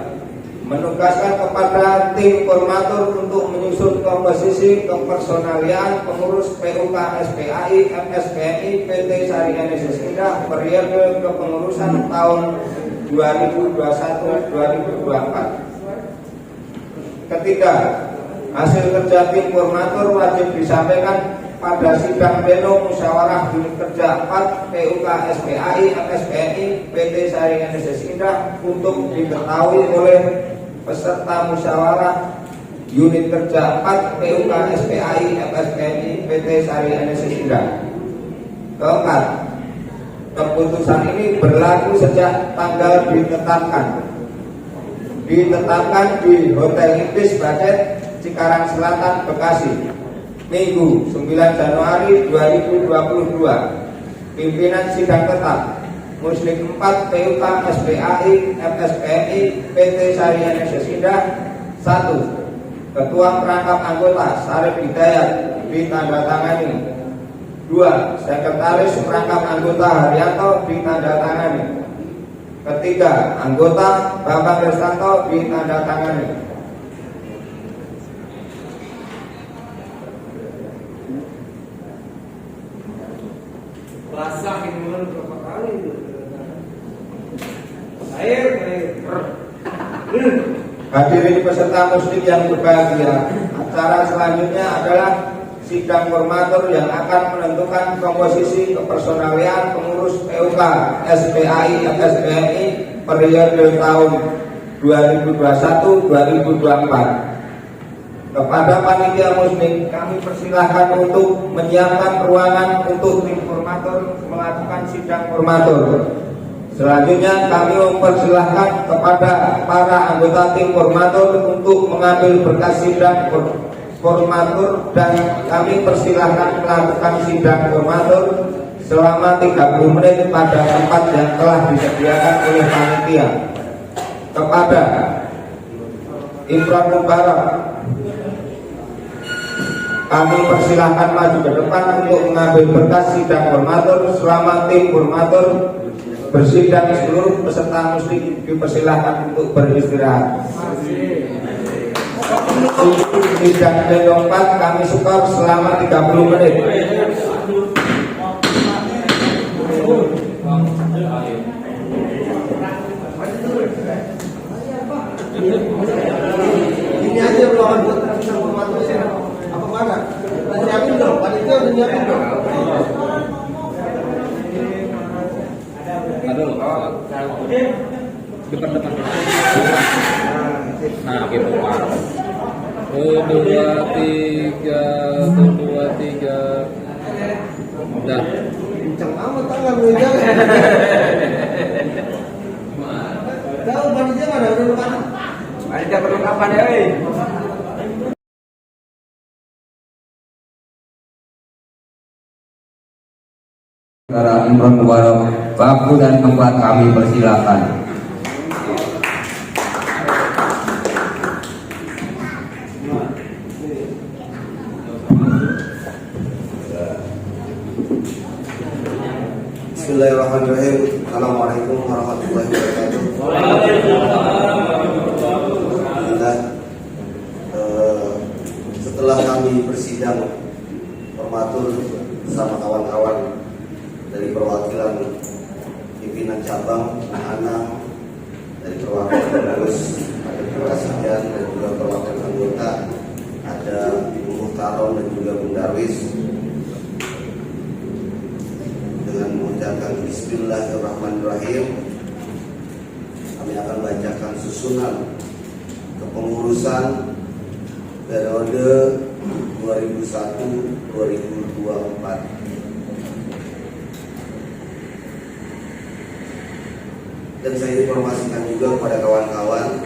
menugaskan kepada tim formatur untuk menyusun komposisi kepersonalian pengurus PUK SPAI FSBMI PT Sari NSS Indah periode kepengurusan tahun 2021-2024. Ketiga, hasil kerja tim formatur wajib disampaikan pada sidang pleno musyawarah unit kerja 4 PUK SPAI FSBMI PT Sari NSS Indah untuk diketahui oleh peserta musyawarah unit kerja 4 PUK SPAI FSBMI PT Sari NSS Indah. Keempat, keputusan ini berlaku sejak tanggal ditetapkan di Hotel Ibis Badet Cikarang Selatan Bekasi Minggu 9 Januari 2022. Pimpinan sidang tetap Muslim 4 PUK SPAI FSBMI PT Sari NSS Indah. 1. Ketua perangkap anggota Sarif Hidayat ditandatangani. 2. Sekretaris perangkap anggota Haryanto ditandatangani. Ketiga, anggota Bambang Restanto ditandatangani. Basah ini berapa kali itu? Air. Hadirin peserta muslim yang berbahagia, acara selanjutnya adalah sidang formatur yang akan menentukan komposisi kepersonalian pengurus PUK SPAI FSPMI periode tahun 2021-2024. Kepada panitia muslim, kami persilahkan untuk menyiapkan ruangan untuk tim formatur melakukan sidang formatur. Selanjutnya kami mempersilahkan kepada para anggota tim formatur untuk mengambil berkas sidang formatur dan kami persilahkan melakukan sidang formatur selama 30 menit pada tempat yang telah disediakan oleh panitia. Kepada Imran Mubarak, kami persilahkan maju ke depan untuk mengambil berkas sidang formatur selama tim formatur bersidang. Seluruh peserta muslim dipersilahkan untuk beristirahat. Untuk sidang D4 kami skor selama 30 menit. Ini aja ruangan buat sidang formatur apa mana? Nyiapin dong, panitia udah nyiapin dong. Depan. Nah, gitu Pak. 1, 2, 3. Udah. Kencang amat tangan lu jangan. Tahu panitia mana udah depan? Panitia perlengkapan ya, weh. Saudara Imran Mubarak, waktu dan tempat kami persilakan. Bismillahirrahmanirrahim. Assalamualaikum warahmatullahi wabarakatuh. Alhamdulillah, setelah kami bersidang formatur bersama kawan-kawan dari perwakilan pimpinan cabang, anak dari perwakilan pengurus, ada Presiden dan juga perwakilan anggota, ada Ibu Muhtarom dan juga Bung Darwis. Dengan mengucapkan Bismillahirrahmanirrahim, kami akan bacakan susunan kepengurusan periode 2001-2024. Dan saya informasikan juga kepada kawan-kawan,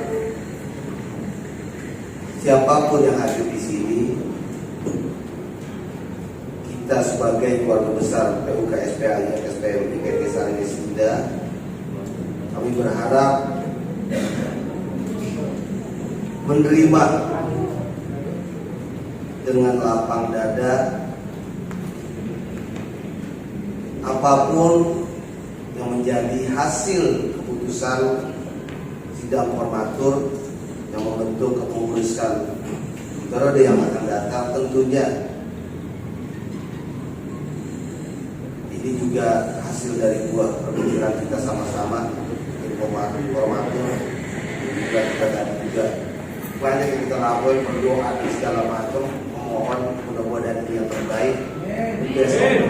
siapapun yang hadir di sini, kita sebagai keluarga besar PUK SPAI FSPMI PT Sarani Sinda, kami berharap menerima dengan lapang dada apapun yang menjadi hasil keputusan sidang formatur yang membentuk kepengurusan periode yang akan datang. Tentunya ini juga hasil dari buah pemikiran kita sama-sama, formatur juga kita tadi juga banyak yang kita lakukan, berdoa dan segala macam, memohon mudah-mudahan ini yang terbaik,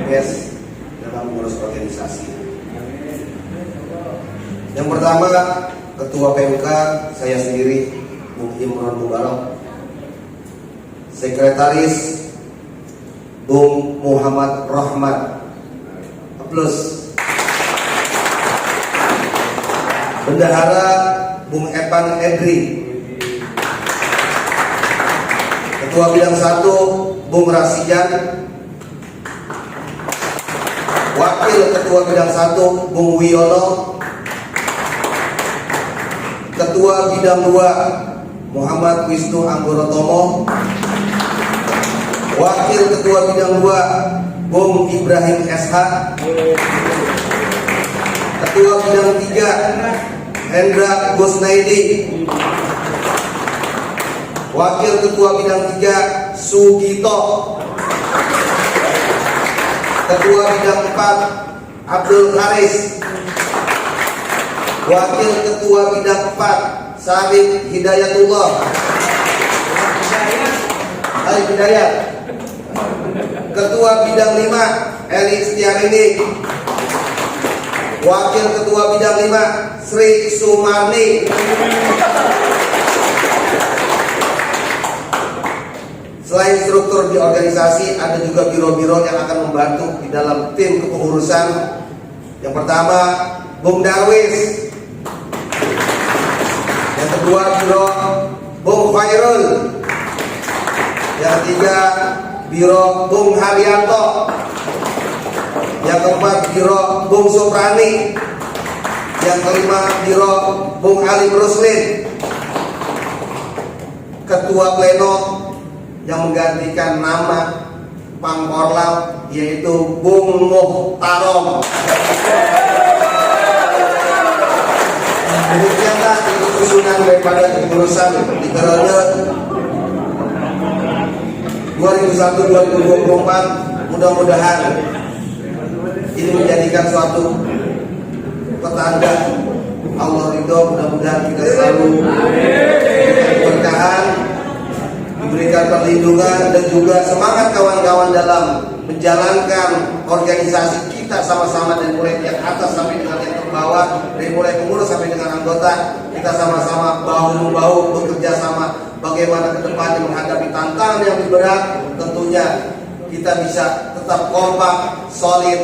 best dalam mengurus organisasi. Yang pertama, Ketua PMK saya sendiri, Bung Imran Mubarak. Sekretaris Bung Muhammad Rahmat. Plus Bendahara Bung Epan Edri. Ketua Bidang 1 Bung Rasijan. Wakil Ketua Bidang 1 Bung Wiono. Ketua Bidang 2 Muhammad Wisnu Anggorotomo. Wakil Ketua Bidang 2 Bung Ibrahim SH. Ketua Bidang 3 Hendra Gusnaidi. Wakil Ketua Bidang 3 Sugito. Ketua Bidang 4 Abdul Haris. Wakil Ketua Bidang 4 Sarif Hidayatullah. Hai Hidayat. Ketua Bidang 5 Eli Setiarini, Wakil Ketua Bidang 5 Sri Sumarni. Selain struktur di organisasi, ada juga biro-biro yang akan membantu di dalam tim kepengurusan. Yang pertama, Bung Darwis. Yang kedua, biro Bung Khairul. Yang ketiga, biro Bung Haryanto. Yang keempat, biro Bung Suprani. Yang kelima, biro Bung Ali Ruslin. Ketua Pleno yang menggantikan nama Pangkorlam yaitu Bung Muhtarom. Demikianlah susunan daripada kepengurusan di periode 2001-2024. Mudah-mudahan ini menjadikan suatu petanda Allah ridho. Mudah-mudahan kita selalu berkahan, diberikan perlindungan, dan juga semangat kawan-kawan dalam menjalankan organisasi kita sama-sama, dari mulai yang atas sampai dengan yang terbawah, dari mulai pengurus sampai dengan anggota. Kita sama-sama bahu-membahu bekerja sama bagaimana ke depannya menghadapi tantangan yang lebih berat. Tentunya kita bisa tetap kompak, solid,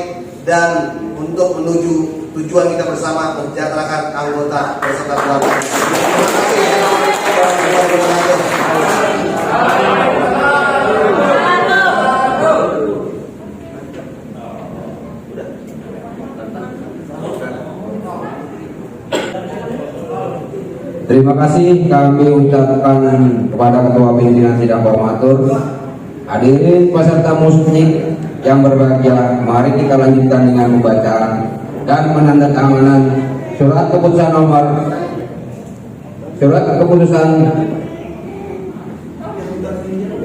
dan untuk menuju tujuan kita bersama, mensejahterakan anggota beserta keluarga. Terima kasih. Assalamualaikum warahmatullahi Terima kasih kami ucapkan kepada Ketua Pimpinan Sidang Formatur. Hadirin peserta musik yang berbahagia, mari kita lanjutkan dengan pembacaan dan penandatanganan surat keputusan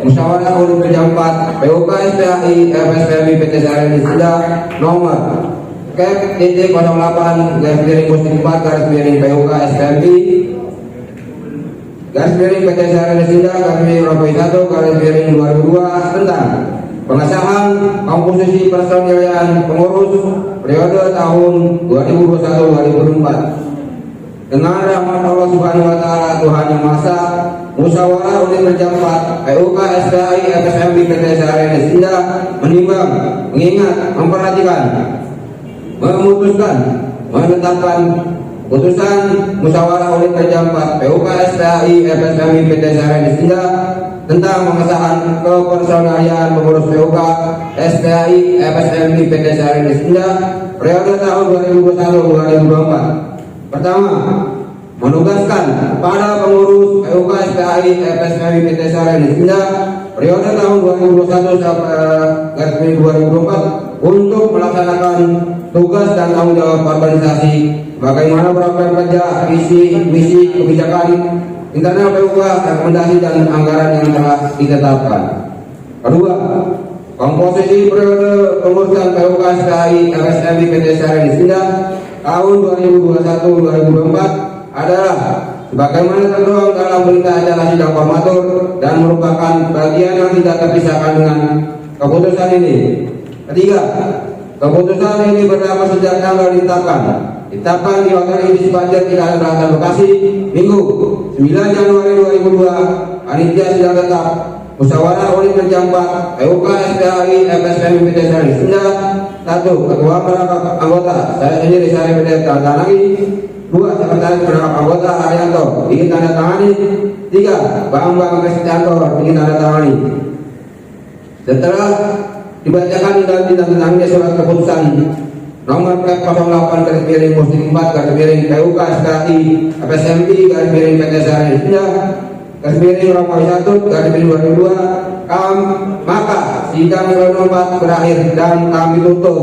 Musyawarah Unit Kerja 4 PUK SPAI FSPMI PT Sari Nisida nomor KEP DT 08 /4 PUK SPMI PT Sari Nisida /1 2002 tentang pengesahan komposisi personilian pengurus periode tahun 2021-2024. Dengan rahmat Allah Subhanahu wa taala Tuhan Yang Maha Esa, Musyawarah Unit Kerja 4 PUK SPAI FSMI PT Sari Nisida menimbang, mengingat, memperhatikan, memutuskan, menetapkan putusan Musyawarah Unit Kerja 4 PUK SPAI FSMI PT Sari Nisida tentang pengesahan kepersonalian pengurus PUK SPAI FSMI PT Sari Nisida periode tahun 2021-2024. Pertama, menugaskan kepada pengurus PUK SPAI FSMI PT Sari Nisida periode tahun 2021-2024 untuk melaksanakan tugas dan tanggung jawab organisasi bagaimana program kerja, visi, misi, kebijakan internal PUK, rekomendasi dan anggaran yang telah ditetapkan. Kedua, komposisi periode pengurusan PUK SPAI FSMI PT Sari Nisida tahun 2021-2024 adalah sebagaimana tertuang dalam berita acara sidang formatur dan merupakan bagian yang tidak terpisahkan dengan keputusan ini. Ketiga, keputusan ini berlaku sejak tanggal ditetapkan di Hotel Ibis Banjar Cikarang Selatan Bekasi Minggu 9 Januari 2002. Panitia sidang tetap Musyawarah Unit Kerja 4 PUK SPAI FSMI PT Sari Nisida. 1. Ketua Perangkat Anggota saya sendiri Sari PT Tantanagi. 2. Sekretaris Perangkat Anggota Haryanto ingin tanda tangani. 3. Bambang Kristianto ingin tanda tangani. Setelah dibacakan dan ditandatangani surat keputusan nomor KEP 08 /4 PUK SPAI FSMI PT Sari Nisida Romawi 1 2002, maka sidang periode 4 berakhir dan kami tutup.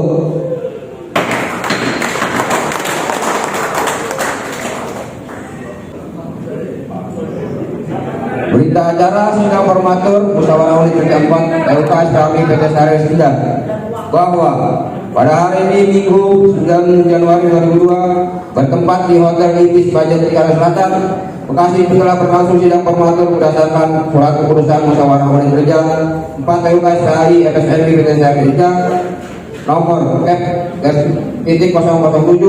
Berita acara sidang formatur Musyawarah Unit Kerja 4 PUK SPAI PT Sari Nisida bahwa pada hari ini Minggu 9 Januari 2002 bertempat di Hotel Ibis Budget Jakarta Selatan, Bekasi telah berlangsung sidang formatur berdasarkan surat keputusan musyawarah unit kerja 4 PUK SPAI FSMI PT Sarjita nomor F.007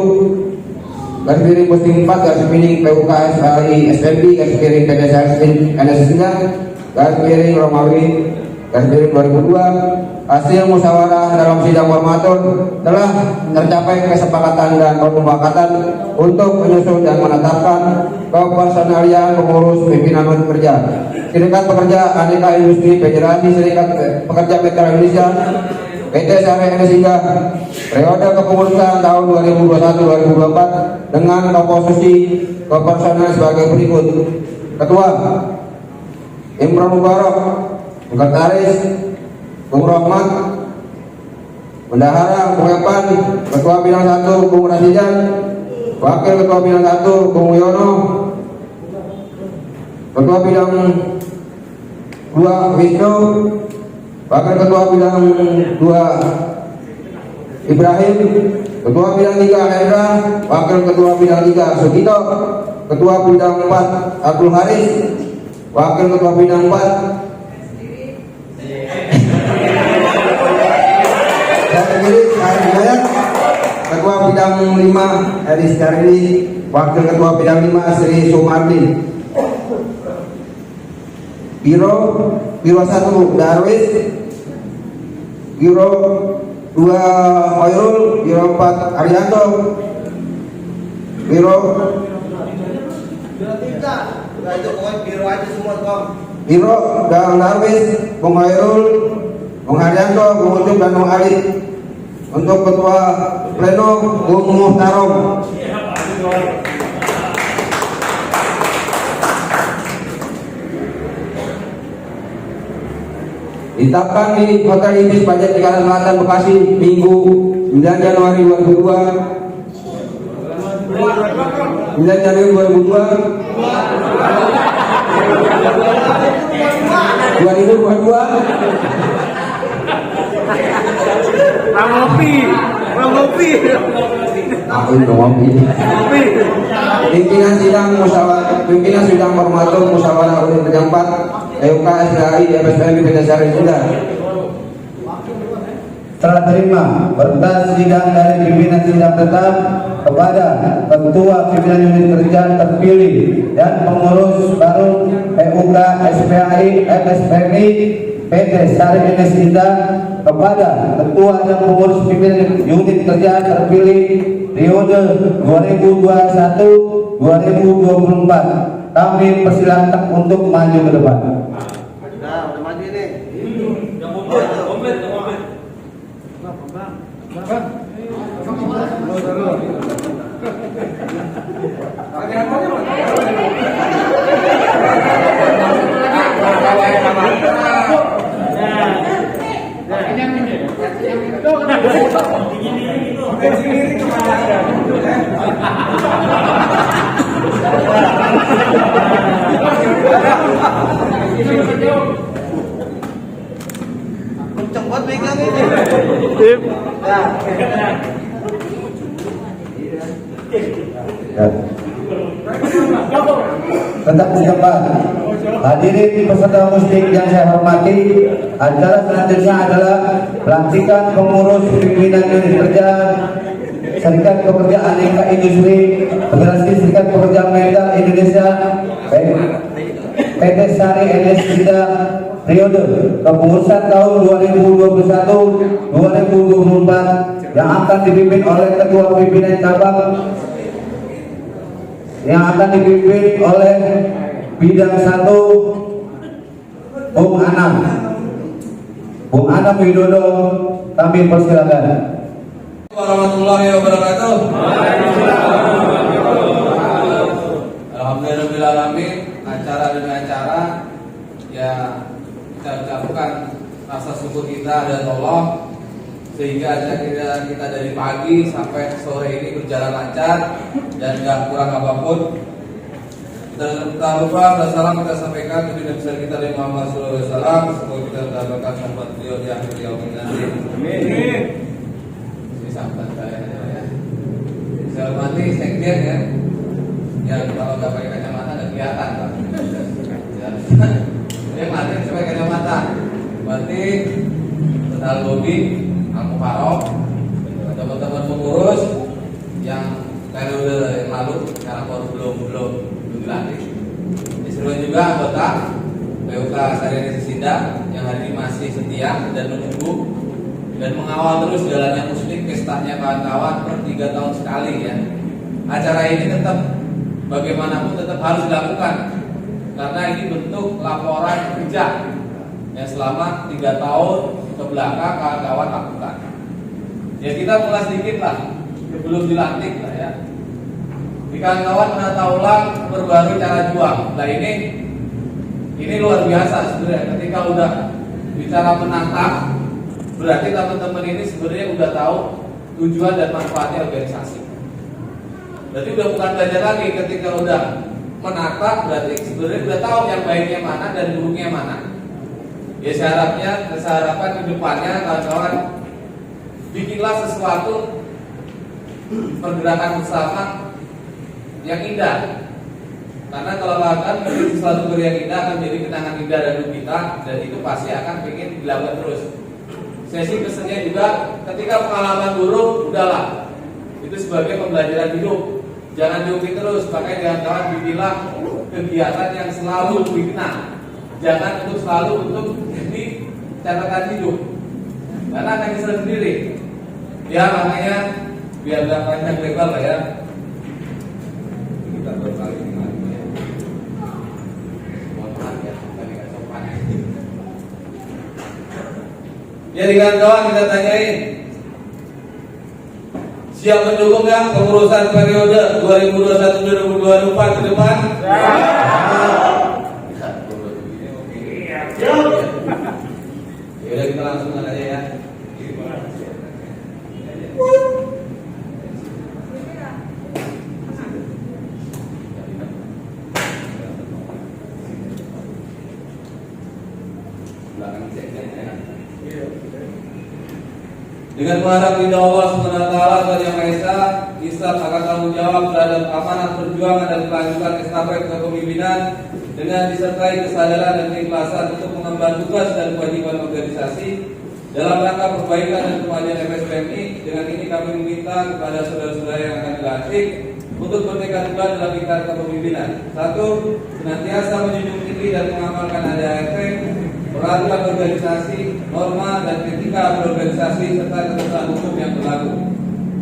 garis miring posting 4 garis miring PUK SPAI SMB garis miring PT Sarjita garis miring Romawi garis miring 2002. Hasil musyawarah dalam sidang formatur telah tercapai kesepakatan dan permufakatan untuk menyusun dan menetapkan kepersonalian pengurus pimpinan unit kerja Serikat Pekerja Aneka Industri Federasi Serikat Pekerja Mitra Indonesia PT Sari Indonesia periode kepengurusan tahun 2021-2024 dengan komposisi kepersonalian sebagai berikut: Ketua Imron Mubarok, Sekretaris Bung Rahmat, Bendahara Bung Epan, Ketua Bidang 1 Bung Rasidan, Wakil Ketua Bidang 1 Bung Wiono, Ketua Bidang 2 Wisnu, Wakil Ketua Bidang 2 Ibrahim, Ketua Bidang 3 Hendra, Wakil Ketua Bidang 3 Sugito, Ketua Bidang 4 Abdul Haris, Wakil Ketua Bidang 4 Ketua Bidang 5 Eris Darili, Wakil Ketua Bidang 5 Sri Sumardi, Biro 1 Darwis, Biro 2 Oirul, Biro 4 Arianto, Biro 3 Biro dan Darwis, Bung Oirul, Bung Haryanto, Bung Ucup dan Bung Ali. Untuk Ketua Pleno Bung Muhtarom. Ditetapkan di Hotel Ibis Budget Jakarta Selatan Bekasi Minggu 9 Januari 2002. 9 Januari 2002. Ngopi. Pimpinan sidang formatur musyawarah unit kerja 4 PUK SPAI FSMI PT Sarjita telah terima berkas sidang dari pimpinan sidang tetap kepada ketua pimpinan unit kerja terpilih dan pengurus baru PUK SPAI FSMI PT Sari Indonesia kepada ketua dan pengurus pimpinan unit kerja terpilih periode 2021-2024. Kami persilakan untuk maju ke depan. Nah, udah maju ini. Kenceng banget pegang ini. Tetap di tempat. Hadirin peserta musik yang saya hormati, acara selanjutnya adalah pelantikan pengurus pimpinan unit kerja Serikat Pekerja Aneka Industri Federasi Serikat Pekerja Metal Indonesia PT Sari Indonesia periode kepengurusan tahun 2021-2024 yang akan dipimpin oleh ketua pimpinan cabang yang akan dipimpin oleh bidang 1 Bung Anam Widodo. Kami persilakan. Warahmatullahi wabarakatuh. Alhamdulillahirrahmanirrahim. Acara demi acara ya kita ucapkan rasa syukur kita dan Allah sehingga acara kita dari pagi sampai sore ini berjalan lancar dan tidak kurang apapun. Dan tak lupa salam kita sampaikan ke Nabi besar kita Muhammad sallallahu alaihi wasallam. Semoga kita mendapatkan sahabat beliau di akhir yaumil nanti. Amin. sambutan kalian ya. Saya hormati sekjen ya. Ya kalau nggak pakai kacamata nggak kelihatan Pak. Ya mati pakai kacamata. Berarti Total Bobi, Al-Mufarok, teman-teman pengurus yang periode yang lalu sekarang belum dilantik. Disuruh juga anggota PUK Sarianesi Sinda yang hari ini masih setia dan menunggu dan mengawal terus jalannya muslim pestanya kawan-kawan per 3 tahun sekali ya. Acara ini tetap bagaimanapun tetap harus dilakukan karena ini bentuk laporan kerja yang selama 3 tahun ke belakang kawan-kawan lakukan. Ya kita mulai sedikit lah sebelum dilantik lah ya. Di kawan-kawan menata ulang perbarui cara juang. Nah ini luar biasa sebenarnya. Ketika udah bicara menata, berarti teman-teman ini sebenarnya udah tahu tujuan dan manfaatnya organisasi. Berarti udah bukan belajar lagi. Ketika udah menata, berarti sebenarnya udah tahu yang baiknya mana dan buruknya mana. Ya saya harapkan ke depannya kawan-kawan bikinlah sesuatu pergerakan bersama yang indah. Karena kalau akan bikin sesuatu yang indah akan menjadi kenangan indah dari kita dan itu pasti akan ingin dilakukan terus. Sesi pesannya juga ketika pengalaman buruk udahlah itu sebagai pembelajaran hidup. Jangan diungkit terus, makanya jangan bikinlah kegiatan yang selalu dikenang. Jangan untuk selalu untuk di catatan hidup. Karena akan bisa sendiri. Ya makanya biar gak panjang lebar lah ya. Kita berkali dengan ya. Mohon maaf ya, tadi gak sopan. Jadi kawan-kawan kita tanyain, siap mendukung nggak pengurusan periode 2021-2024 ke depan? Ya udah kita langsung aja ya. Dengan mengharap ridha Allah Subhanahu wa taala dan Yang Maha Esa, Islam akan tanggung jawab terhadap amanah perjuangan dan kelanjutan estafet kepemimpinan dengan disertai kesadaran dan keikhlasan untuk mengemban tugas dan kewajiban organisasi dalam rangka perbaikan dan kemajuan MSPMI. Dengan ini kami meminta kepada saudara-saudara yang akan dilantik untuk bertekad teguh dalam lingkaran kepemimpinan. 1. Senantiasa menjunjung tinggi dan mengamalkan ADART, peraturan organisasi, norma dan etika berorganisasi serta ketentuan hukum yang berlaku.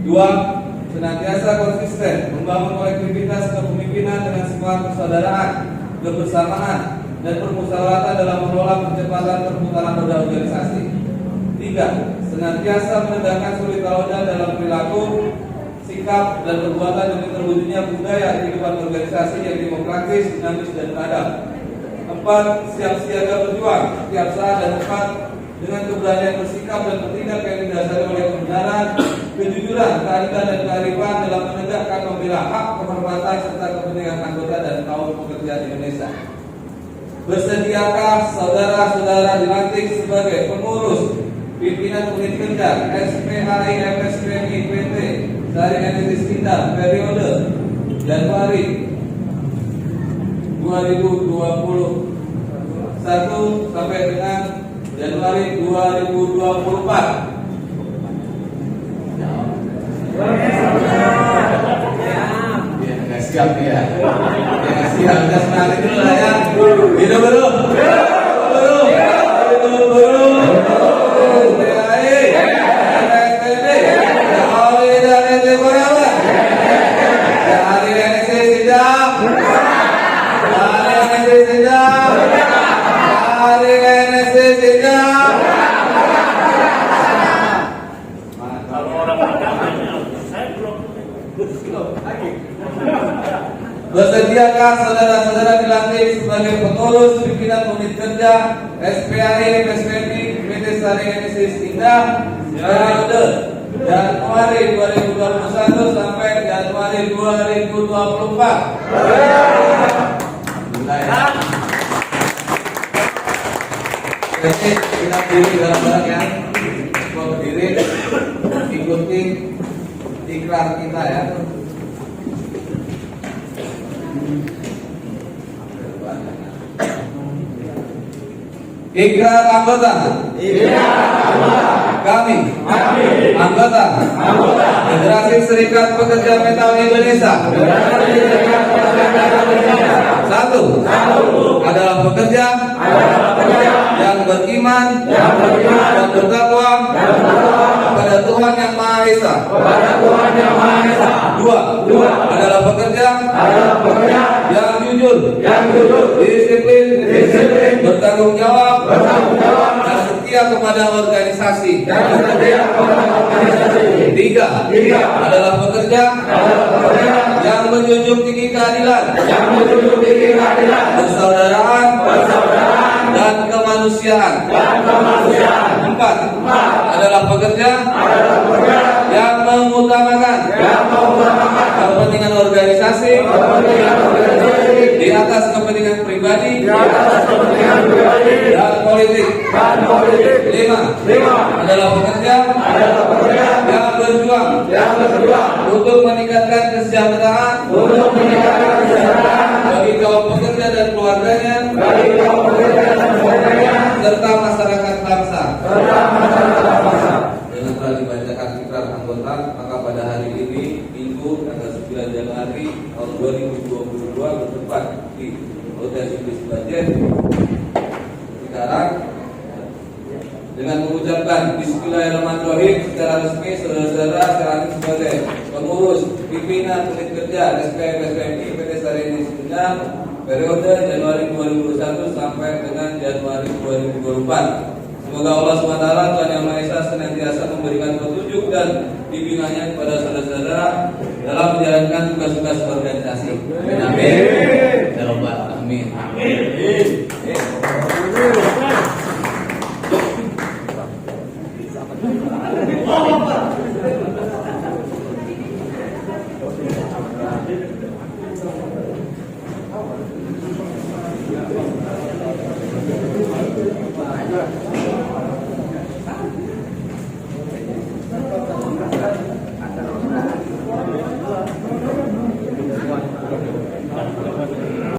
2. Senantiasa konsisten membangun kolektivitas kepemimpinan dengan semangat persaudaraan, kebersamaan dan permusyawaratan dalam mengelola percepatan perputaran roda organisasi. 3. Senantiasa menegakkan solidarity dalam perilaku, sikap dan perbuatan demi terwujudnya budaya kehidupan organisasi yang demokratis, dinamis dan beradab. 4. Siap siaga berjuang setiap saat dan tempat dengan keberanian bersikap dan bertindak yang didasari oleh kebenaran, kejujuran, keadilan dan kearifan dalam menegakkan membela hak, kehormatan serta kepentingan anggota dan kaum pekerja di Indonesia. Bersediakah saudara-saudara dilantik sebagai pengurus pimpinan unit kerja SPHI FSPMI PT Sarianesi Sinda periode Januari 2021 sampai dengan Januari 2024. Ya, siap ya. Ya, siap. Kita semangat dulu lah ya. Hidup belum? Bersediakah saudara-saudara dilantik sebagai pengurus pimpinan unit kerja SPHI FSPMI PT Sarianesi Sinda periode Januari 2021 sampai Januari 2024. Jadi kita berdiri dalam ya, berdiri. mengikuti ikrar kita ya. Ikrar anggota. Kami anggota Federasi Serikat Pekerja Metal Indonesia. Satu adalah pekerja yang beriman dan bertakwa kepada Tuhan Yang Maha Esa. Dua adalah pekerja yang jujur, disiplin, bertanggung jawab, dan setia kepada organisasi. Tiga adalah pekerja yang menjunjung tinggi keadilan, persaudaraan, dan kemanusiaan. Empat adalah pekerja yang mengutamakan kepentingan organisasi di atas kepentingan pribadi dan politik. Lima adalah pekerja yang berjuang untuk meningkatkan kesejahteraan bagi kaum pekerja dan keluarganya serta masyarakat bangsa. Dengan telah dibacakan ikrar anggota, maka pada hari ini Minggu tanggal 9 Januari tahun 2022 bertempat di Hotel Iblis Bajen. Sekarang dengan mengucapkan Bismillahirrahmanirrahim secara resmi, saudara-saudara sekarang sebagai pengurus pimpinan unit kerja SPMI PT Sarini Sindang periode Januari 2021 sampai dengan Januari 2024. Semoga Allah SWT Tuhan Yang Maha Esa senantiasa memberikan petunjuk dan bimbingannya kepada saudara-saudara dalam menjalankan tugas-tugas organisasi. Amin. Ya Rabbal Alamin. Amin.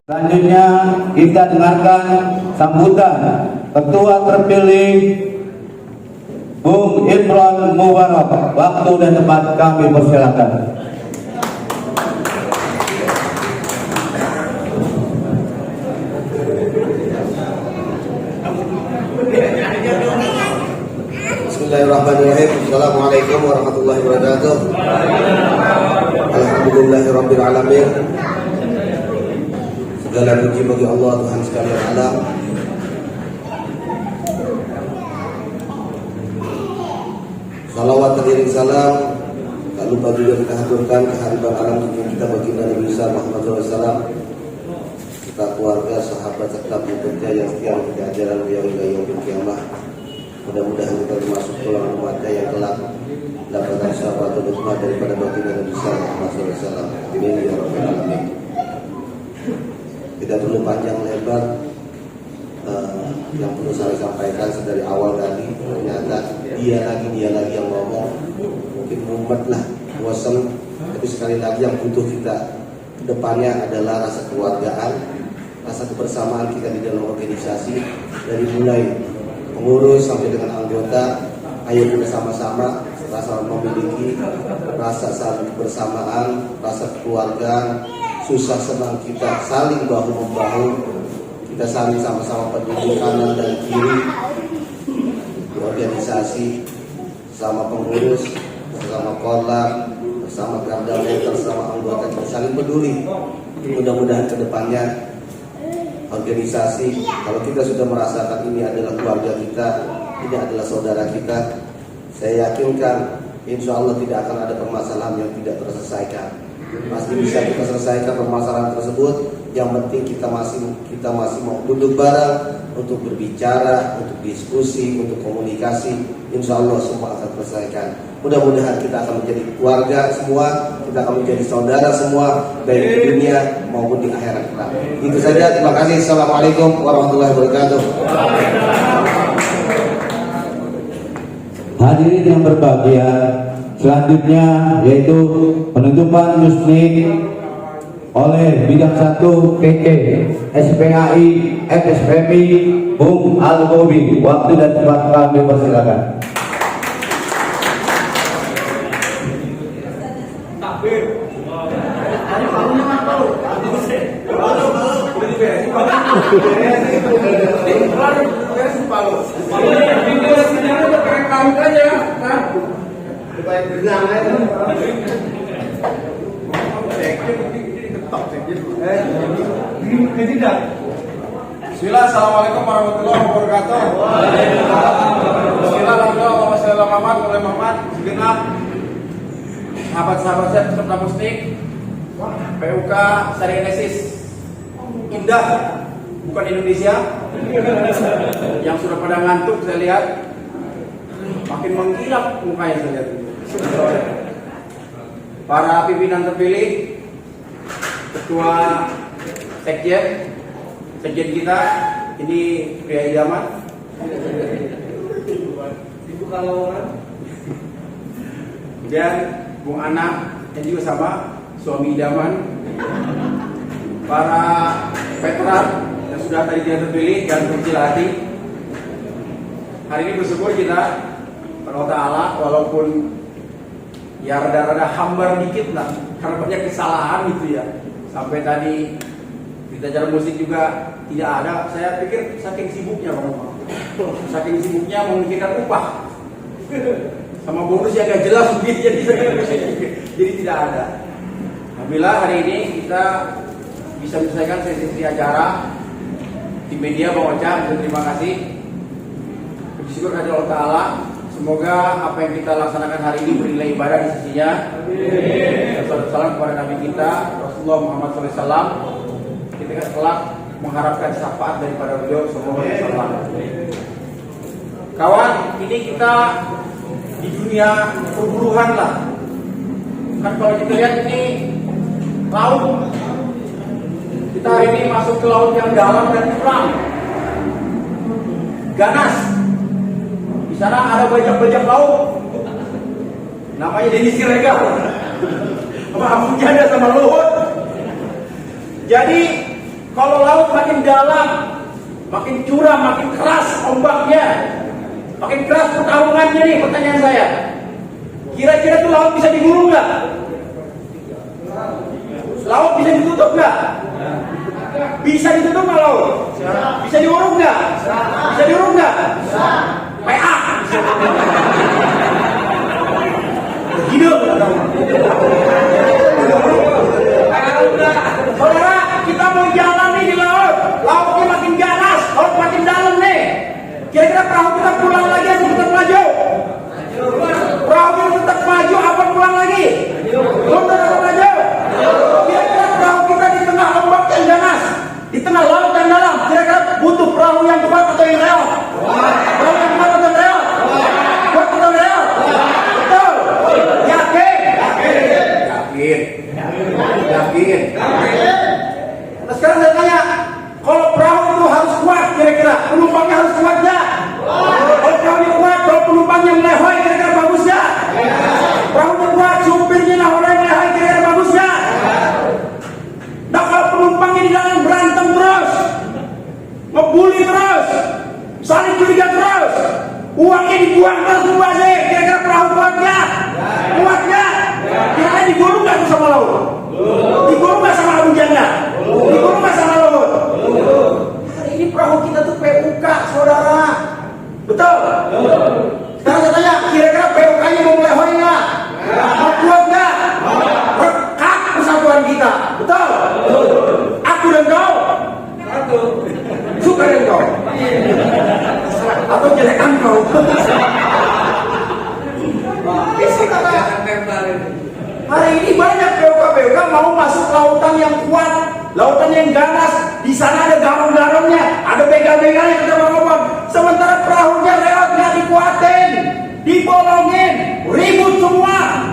Selanjutnya kita dengarkan sambutan Ketua terpilih Bung Imran Mubarak. Waktu dan tempat kami persilakan. Bismillahirrahmanirrahim. Assalamualaikum warahmatullahi wabarakatuh. Alhamdulillahirabbil alamin. Segala puji bagi Allah Tuhan sekalian alam. Salawat teriring salam, tak lupa juga kita haturkan kehadiran alam dunia kita baginda Nabi besar Muhammad SAW, serta keluarga, sahabat, serta pekerja yang setia mengikuti ajaran beliau hingga yaumil kiamah. Mudah-mudahan kita termasuk golongan umatnya yang kelak mendapatkan syafaat dan hikmah daripada baginda Nabi besar Muhammad SAW. Amin ya rabbal alamin. Tidak perlu panjang lebar, yang perlu saya sampaikan dari awal tadi, ternyata dia lagi yang ngomong. Mungkin mumet lah, bosan, tapi sekali lagi yang butuh kita depannya adalah rasa kekeluargaan, rasa kebersamaan kita di dalam organisasi, dari mulai pengurus sampai dengan anggota. Ayo kita sama-sama rasa memiliki rasa saling kebersamaan, rasa kekeluargaan. Susah senang kita saling bahu-membahu, kita saling sama-sama peduli kanan dan kiri di organisasi, sama pengurus, bersama kolak, bersama garda meter, bersama anggota, kita saling peduli. Mudah-mudahan kedepannya organisasi, kalau kita sudah merasakan ini adalah keluarga kita, ini adalah saudara kita, saya yakinkan insya Allah tidak akan ada permasalahan yang tidak terselesaikan. Pasti bisa kita selesaikan permasalahan tersebut. Yang penting kita masih mau duduk bareng untuk berbicara, untuk diskusi, untuk komunikasi. Insya Allah semua akan terselesaikan. Mudah-mudahan kita akan menjadi keluarga semua, kita akan menjadi saudara semua, baik di dunia maupun di akhirat kelak. Itu saja. Terima kasih. Assalamualaikum warahmatullahi wabarakatuh. Hadirin yang berbahagia, selanjutnya yaitu penutupan musnik oleh bidang 1 PP SPAI FSPMI Bung Al-Bobi. Waktu dan tempat kami persilakan. Bismillah, assalamualaikum warahmatullahi wabarakatuh. Bismillah, alhamdulillah, Muhammad, segenap sahabat-sahabat saya peserta musik PUK Syariah Indah, bukan Indonesia, yang sudah pada ngantuk saya lihat, makin mengkilap mukanya saya lihat. Para pimpinan terpilih, ketua sekjen kita ini pria idaman, ibu kalauan, dan Bung Anak yang juga sama suami idaman, para veteran yang sudah tadi tidak terpilih dan kecil hati. Hari ini bersyukur kita kepada Ta'ala, walaupun ya rada-rada hambar dikit lah karena banyak kesalahan gitu ya. Sampai tadi kita acara musik juga tidak ada. Saya pikir saking sibuknya Bang Omar, saking sibuknya memikirkan upah sama bonus yang gak jelas begitu, jadi tidak ada. Alhamdulillah hari ini kita bisa menyelesaikan sesi acara di media. Bang Ocha, terima kasih. Bersyukur kepada Allah Ta'ala, semoga apa yang kita laksanakan hari ini bernilai ibadah di sisinya. Salam kepada Nabi kita Rasulullah Muhammad SAW. Kita kelak mengharapkan syafaat daripada beliau sallallahu alaihi wasallam. Kawan, ini kita di dunia perburuhan lah. Kan kalau kita lihat ini laut, kita hari ini masuk ke laut yang dalam dan curam, ganas. Di sana ada bajak-bajak laut, namanya Denny Siregar, sama Abu Janda sama Luhut. Jadi kalau laut makin dalam, makin curam, makin keras ombaknya, makin keras pertarungannya nih. Pertanyaan saya, kira-kira tuh laut bisa digulung nggak? Laut bisa ditutup nggak? Bisa ditutup nggak laut? Bisa diuruk nggak? Bisa diuruk nggak? PA. Hidup. Saudara, kita mau jalan nih di laut, lautnya makin ganas, laut makin dalam nih. Kira-kira perahu kita pulang lagi atau tetap maju? Perahu kita tetap maju apa pulang lagi? Belum tetap maju. Kira-kira perahu kita di tengah ombak yang ganas, di tengah laut yang dalam, kira-kira butuh perahu yang kuat atau yang real? Perahu yang kuat atau yang real? Kuat atau real? Betul. Yakin? Yakin. Nah sekarang saya tanya, kalau perahu itu harus kuat, kira-kira penumpangnya harus kuat nggak? Kalau perahunya kuat, kalau penumpangnya melehoi, kira-kira bagus nggak? Perahunya kuat, supirnya melehoi, kira-kira bagus nggak? Nah kalau penumpangnya di dalam berantem terus, ngebully terus, saling curiga terus, uangnya dibuang terus sih, kira-kira perahu kuat nggak? Kuat nggak? Kira-kira digulung nggak tuh sama laut? Digulung nggak sama Abu Janda? Digulung nggak sama Luhut? Hari ini perahu kita tuh PUK, saudara. Betul? Sekarang saya tanya, kira-kira PUK-nya mau melehoi nggak? Mau kuat nggak? Rekat persatuan kita. Betul? Aku dan kau? Suka dan kau? Atau jelekan kau? Hari ini banyak PUK mau masuk lautan yang kuat, lautan yang ganas. Di sana ada garam-garamnya, ada begal-begalnya, kita ngomong. Sementara perahunya lewat nggak dikuatin, dibolongin, ribut semua.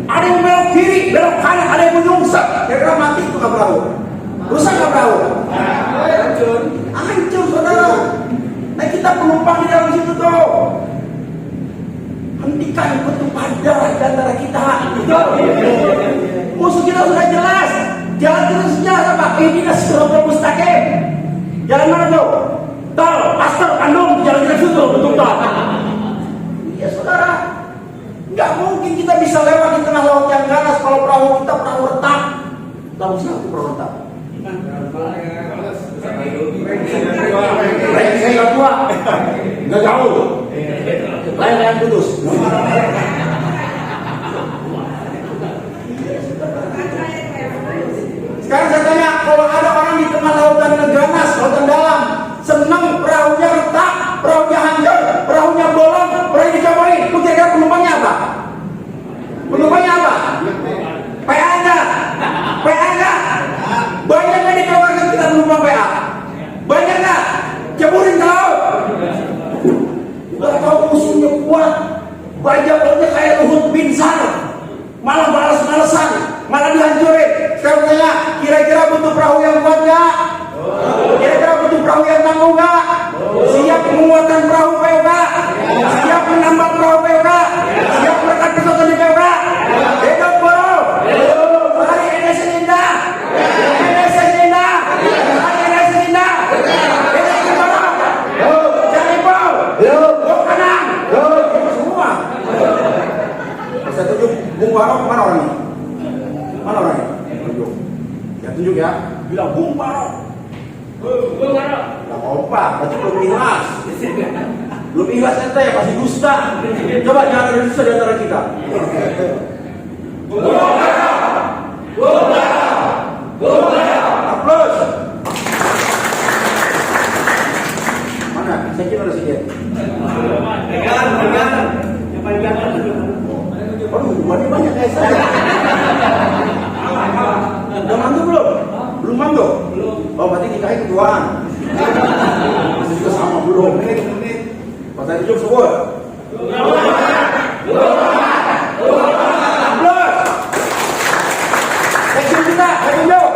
Ada yang belok kiri, belok kanan, ada yang menyungsep. Kira-kira mati itu nggak perahu? Rusak nggak perahu? Hancur, saudara. Nah kita penumpang di dalam situ tuh. Hentikan pertumpahan darah di antara kita. kita Siratul Mustaqim. Jalan mana tuh? Tol, Pastor, Bandung, jalan kita situ untuk tol. Ya saudara, nggak mungkin kita bisa lewat di tengah laut yang ganas kalau perahu kita perahu retak. Tahu siapa perahu retak? Saya nggak tua, nggak jauh. Layan putus. Sekarang saya tanya, kalau ada orang di tengah lautan ganas, lautan dalam, senang perahunya retak, perahunya hancur, perahunya bolong, perahunya dicobain, itu kira-kira penumpangnya apa? Penumpangnya apa? PA enggak? PA enggak? Banyak nggak dikeluarkan kita penumpang PA? Banyak nggak? Ceburin ke laut. Udah tahu musuhnya kuat, baja-baja kayak Luhut bin Sar, malah balas-balasan, malah dihancurin. Sekarang tanya, kira-kira butuh perahu yang kuat nggak? Kira-kira butuh perahu yang tangguh nggak? Siap menguatkan perahu POK? Siap menambah perahu POK? Siap merekat pesawat di POK? Hidup bro! Hari Indonesia indah! Indonesia indah! Hari Indonesia indah! Hidup bro! Jangan bro! Bok kanan! Semua! Saya tunjuk Bung Barok, mana orangnya? Mana orangnya? Tunjuk. Ya tunjuk ya. Bilang Bung Barok. Bung Barok. Nah, kompak, berarti belum ikhlas. Belum ikhlas ente ya, pasti dusta. Coba jangan ada dusta di antara kita. Bung Barok. Bung Barok. Bung Barok. Aplaus. Mana? Sikit ada sikit. Pegang. Yang paling ganteng. Waduh, banyak guys. Udah mantu belum? Belum mantu? Belum. Oh, berarti nikahin ketuaan. Masih juga sama belum. Pasal hidup semua. Aplaus. Seksi kita, tunjuk.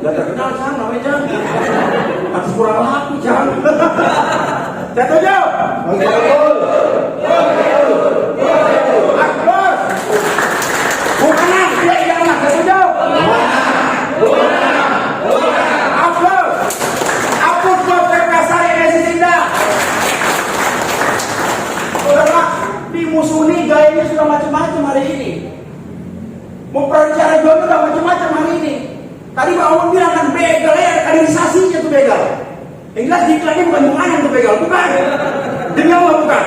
Gak terkenal Cang, namanya Cang. Harus kurang laku Cang. Saya tunjuk. Aplaus. Bukan tidak jangan saya tunjuk. Aplaus. Aplaus buat Kasar Indonesia Indah. Saudara, dimusuhi gayanya sudah macam-macam hari ini. Mempercayai jual sudah macam-macam hari ini. Tadi Pak Omong bilang kan begal ya, kaderisasinya tuh begal. Yang jelas diklannya bukan Muhanan tuh begal, bukan. Demi Allah bukan.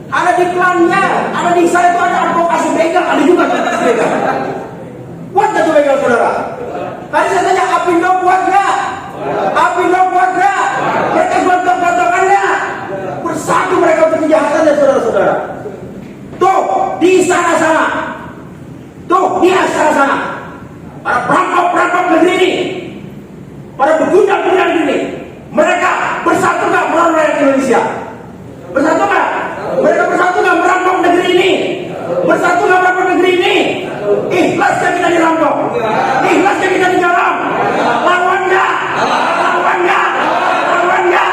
Ada diklannya, ada di sana itu ada advokasi begal, ada juga advokasi begal. Kuat gak tuh begal saudara? Tadi saya tanya, Apindo kuat gak? Apindo kuat gak? Mereka gontok-gontokan gak? Bersatu mereka untuk kejahatan ya saudara-saudara. Tuh, di sana-sana. Tuh, di sana-sana. Para perampok-perampok negeri ini, para begundal-begundal ini, mereka bersatu gak melawan rakyat Indonesia? Bersatu gak? Mereka bersatu gak merampok negeri ini? Bersatu gak merampok negeri ini? Ikhlasnya kita dirampok? Ikhlasnya kita digalang? Lawan gak? Lawan gak? Lawan gak?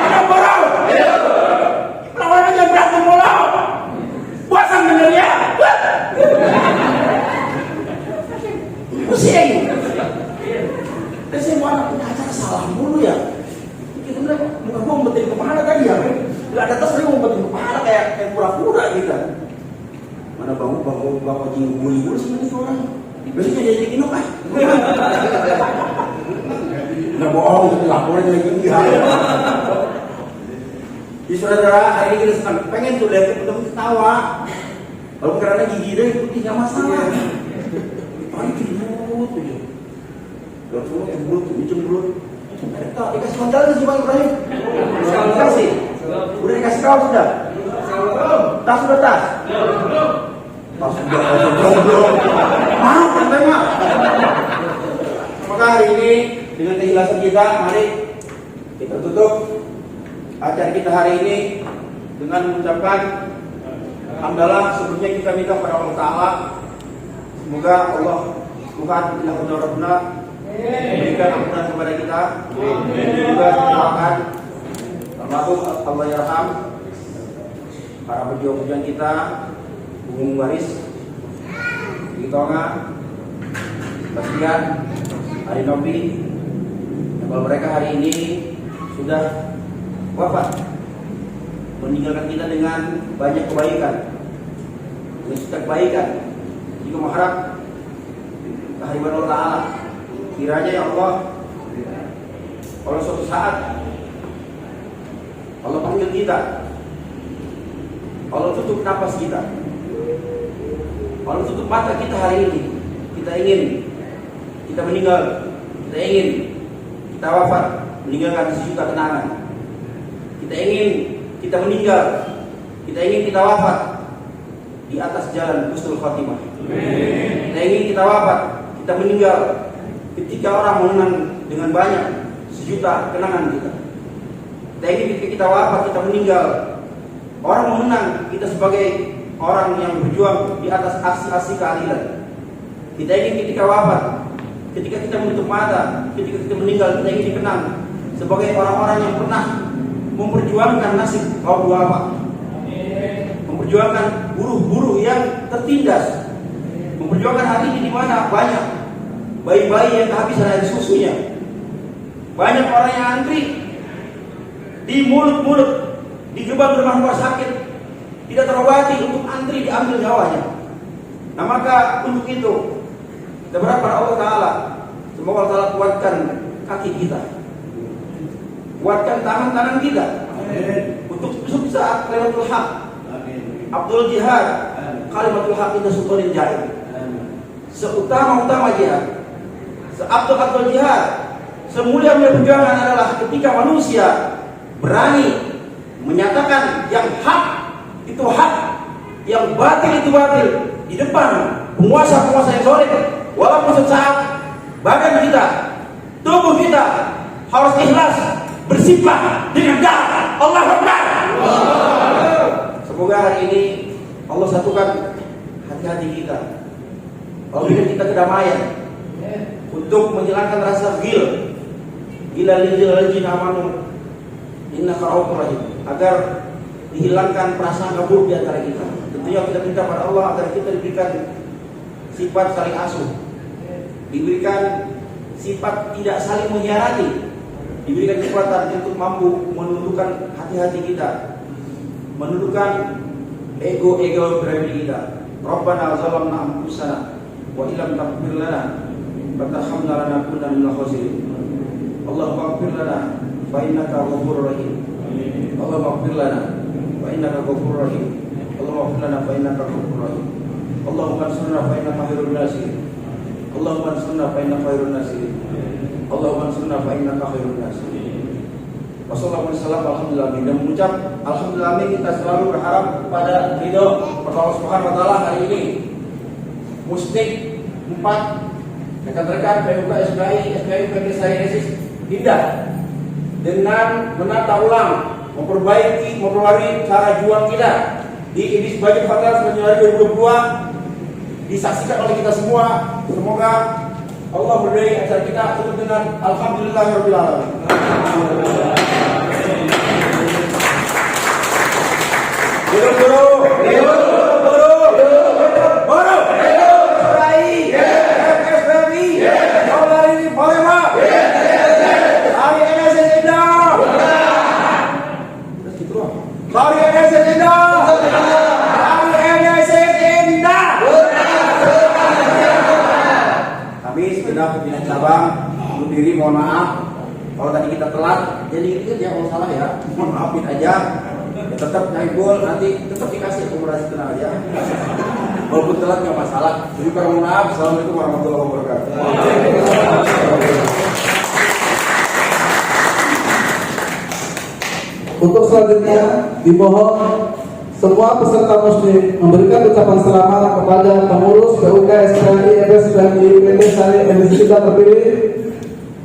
Kita borong? Lawan aja berantem mulu. Puasan benernya? Pusing. Dan saya mau anak punya acara salah mulu ya. Kita bilang, bukan gue ngumpetin kepala tadi ya. Gak ada tas, dia ngumpetin kepala kayak pura-pura gitu. Mana bang Oji nguli-nguli sih nanti orang. Biasanya jadi kinok ah. Nggak bohong, itu laporan lagi enggak. Jadi saudara, hari ini kita senang. Pengen tuh lihat temen-temen ketawa. Kalau karena gigi deh, putih gak masalah. Paling cembut aja. Gak semua cembut. Dikasih kontrakan sih Bang Ibrahim? Dikasih? Udah dikasih kaos sudah? Tas sudah tas? Tas sudah, belum. Maaf katanya. Maka hari ini dengan keikhlasan kita, mari kita tutup acara kita hari ini dengan mengucapkan hamdalah. Sebelumnya kita minta kepada Allah Ta'ala, semoga Allah Tuhan yang benar-benar memberikan ampunan kepada kita. Juga doakan termasuk Allah Yarham para pejuang-pejuang kita, Bung Waris, Sitonga, Bastian, Ari Nopi, kalau mereka hari ini sudah wafat, meninggalkan kita dengan banyak kebaikan, dengan setiap kebaikan. Juga mengharap kehadiran Allah Ta'ala, kiranya ya Allah, kalau suatu saat Allah panggil kita, Allah tutup nafas kita, Allah tutup mata kita hari ini, kita ingin kita meninggal, kita ingin kita wafat, meninggalkan sejuta kenangan. Kita ingin kita meninggal, kita ingin kita wafat di atas jalan husnul khatimah. Kita ingin kita wafat, kita meninggal ketika orang mengenang dengan banyak sejuta kenangan kita. Kita ingin ketika kita wafat, kita meninggal, orang mengenang kita sebagai orang yang berjuang di atas aksi-aksi keadilan. Kita ingin ketika wafat, ketika kita menutup mata, ketika kita meninggal, kita ingin dikenang sebagai orang-orang yang pernah memperjuangkan nasib kaum duafa, memperjuangkan buruh-buruh yang tertindas, memperjuangkan hari ini di mana banyak bayi-bayi yang kehabisan air susunya, banyak orang yang antri di mulut-mulut, di gerbang rumah sakit tidak terobati untuk antri diambil nyawanya. Nah maka untuk itu kita berharap pada Allah Ta'ala, semoga Allah Ta'ala kuatkan kaki kita, kuatkan tangan-tangan kita untuk saat Lailatul Haq, Abdul Jihad, kalimatul haq inda sultanin jair. Seutama-utama jihad, seabdul jihad, semulia-mulia perjuangan adalah ketika manusia berani menyatakan yang hak itu hak, yang batil itu batil di depan penguasa-penguasa yang zalim. Walaupun sesaat badan kita, tubuh kita harus ikhlas bersifat dengan jahat. Allah Akbar. Semoga hari ini Allah satukan hati-hati kita, Allah berikan kita kedamaian untuk menghilangkan rasa gila lil amanu innaka ra'ufur rahim, agar dihilangkan perasaan buruk di antara kita. Tentunya kita minta pada Allah agar kita diberikan sifat saling asuh, diberikan sifat tidak saling mengkhianati, diberikan kekuatan untuk mampu menundukkan hati-hati kita, menundukkan ego-ego pribadi kita. Rabbana zalamna anfusana wa illam taghfir lana wa tarhamna lanakunanna minal khasirin. Allahumma ighfir lana fa innaka ghafurur rahim. Allahumma ighfir lana fa innaka ghafurur rahim. Allahumma ighfir lana fa innaka ghafurur rahim. Allahumma ansurna fa innaka khairun nasirin. Allahumma ansurna fa innaka khairun nasirin. Allahumma ansurna fa innaka khairun nasirin. Wassalamualaikum alhamdulillah. Dan mengucap alhamdulillah, kita selalu berharap pada ridho Allah Subhanahu wa taala. Hari ini Mustik 4 rekan-rekan PUK SPI PT Sayesis tidak dengan menata ulang, memperbarui cara jual kita di sebagai Fatal Januari 2022 disaksikan oleh kita semua. Semoga Allah berdaya acara kita tutup dengan alhamdulillahirabbil alamin. Kami segenap pimpinan cabang undur diri, mohon maaf kalau tadi kita telat. Jadi itu ya kalau salah ya, mohon maafin aja. Ya, tetap nyaibul, nanti tetap dikasih akomodasi, tenang aja. Walaupun telat nggak masalah. Jadi mohon maaf. Assalamualaikum warahmatullahi wabarakatuh. Untuk selanjutnya dimohon semua peserta muslim memberikan ucapan selamat kepada pengurus PUK SPI FSPI PT Sari MSC kita terpilih,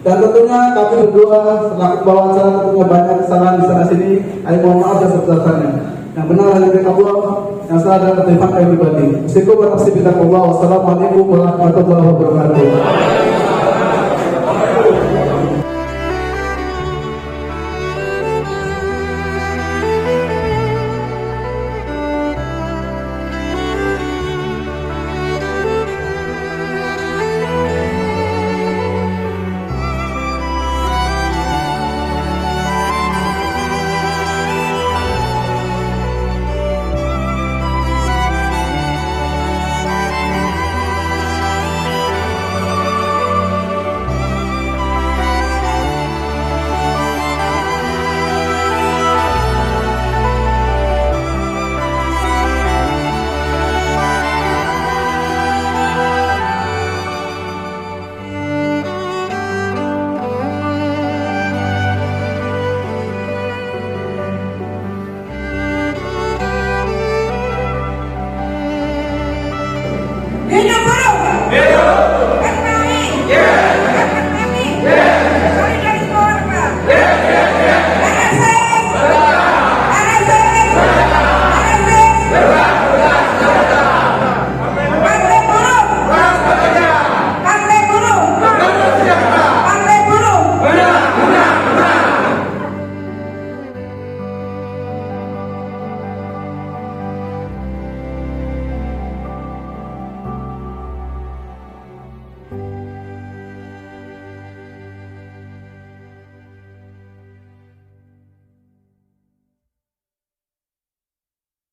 dan tentunya kami berdua selaku bawa acara tentunya banyak kesalahan di sana sini. Ayo mohon maaf dan sebesar-besarnya. Yang benar hanya milik Allah, yang salah adalah keterima kami pribadi. Wassalamualaikum warahmatullahi wabarakatuh.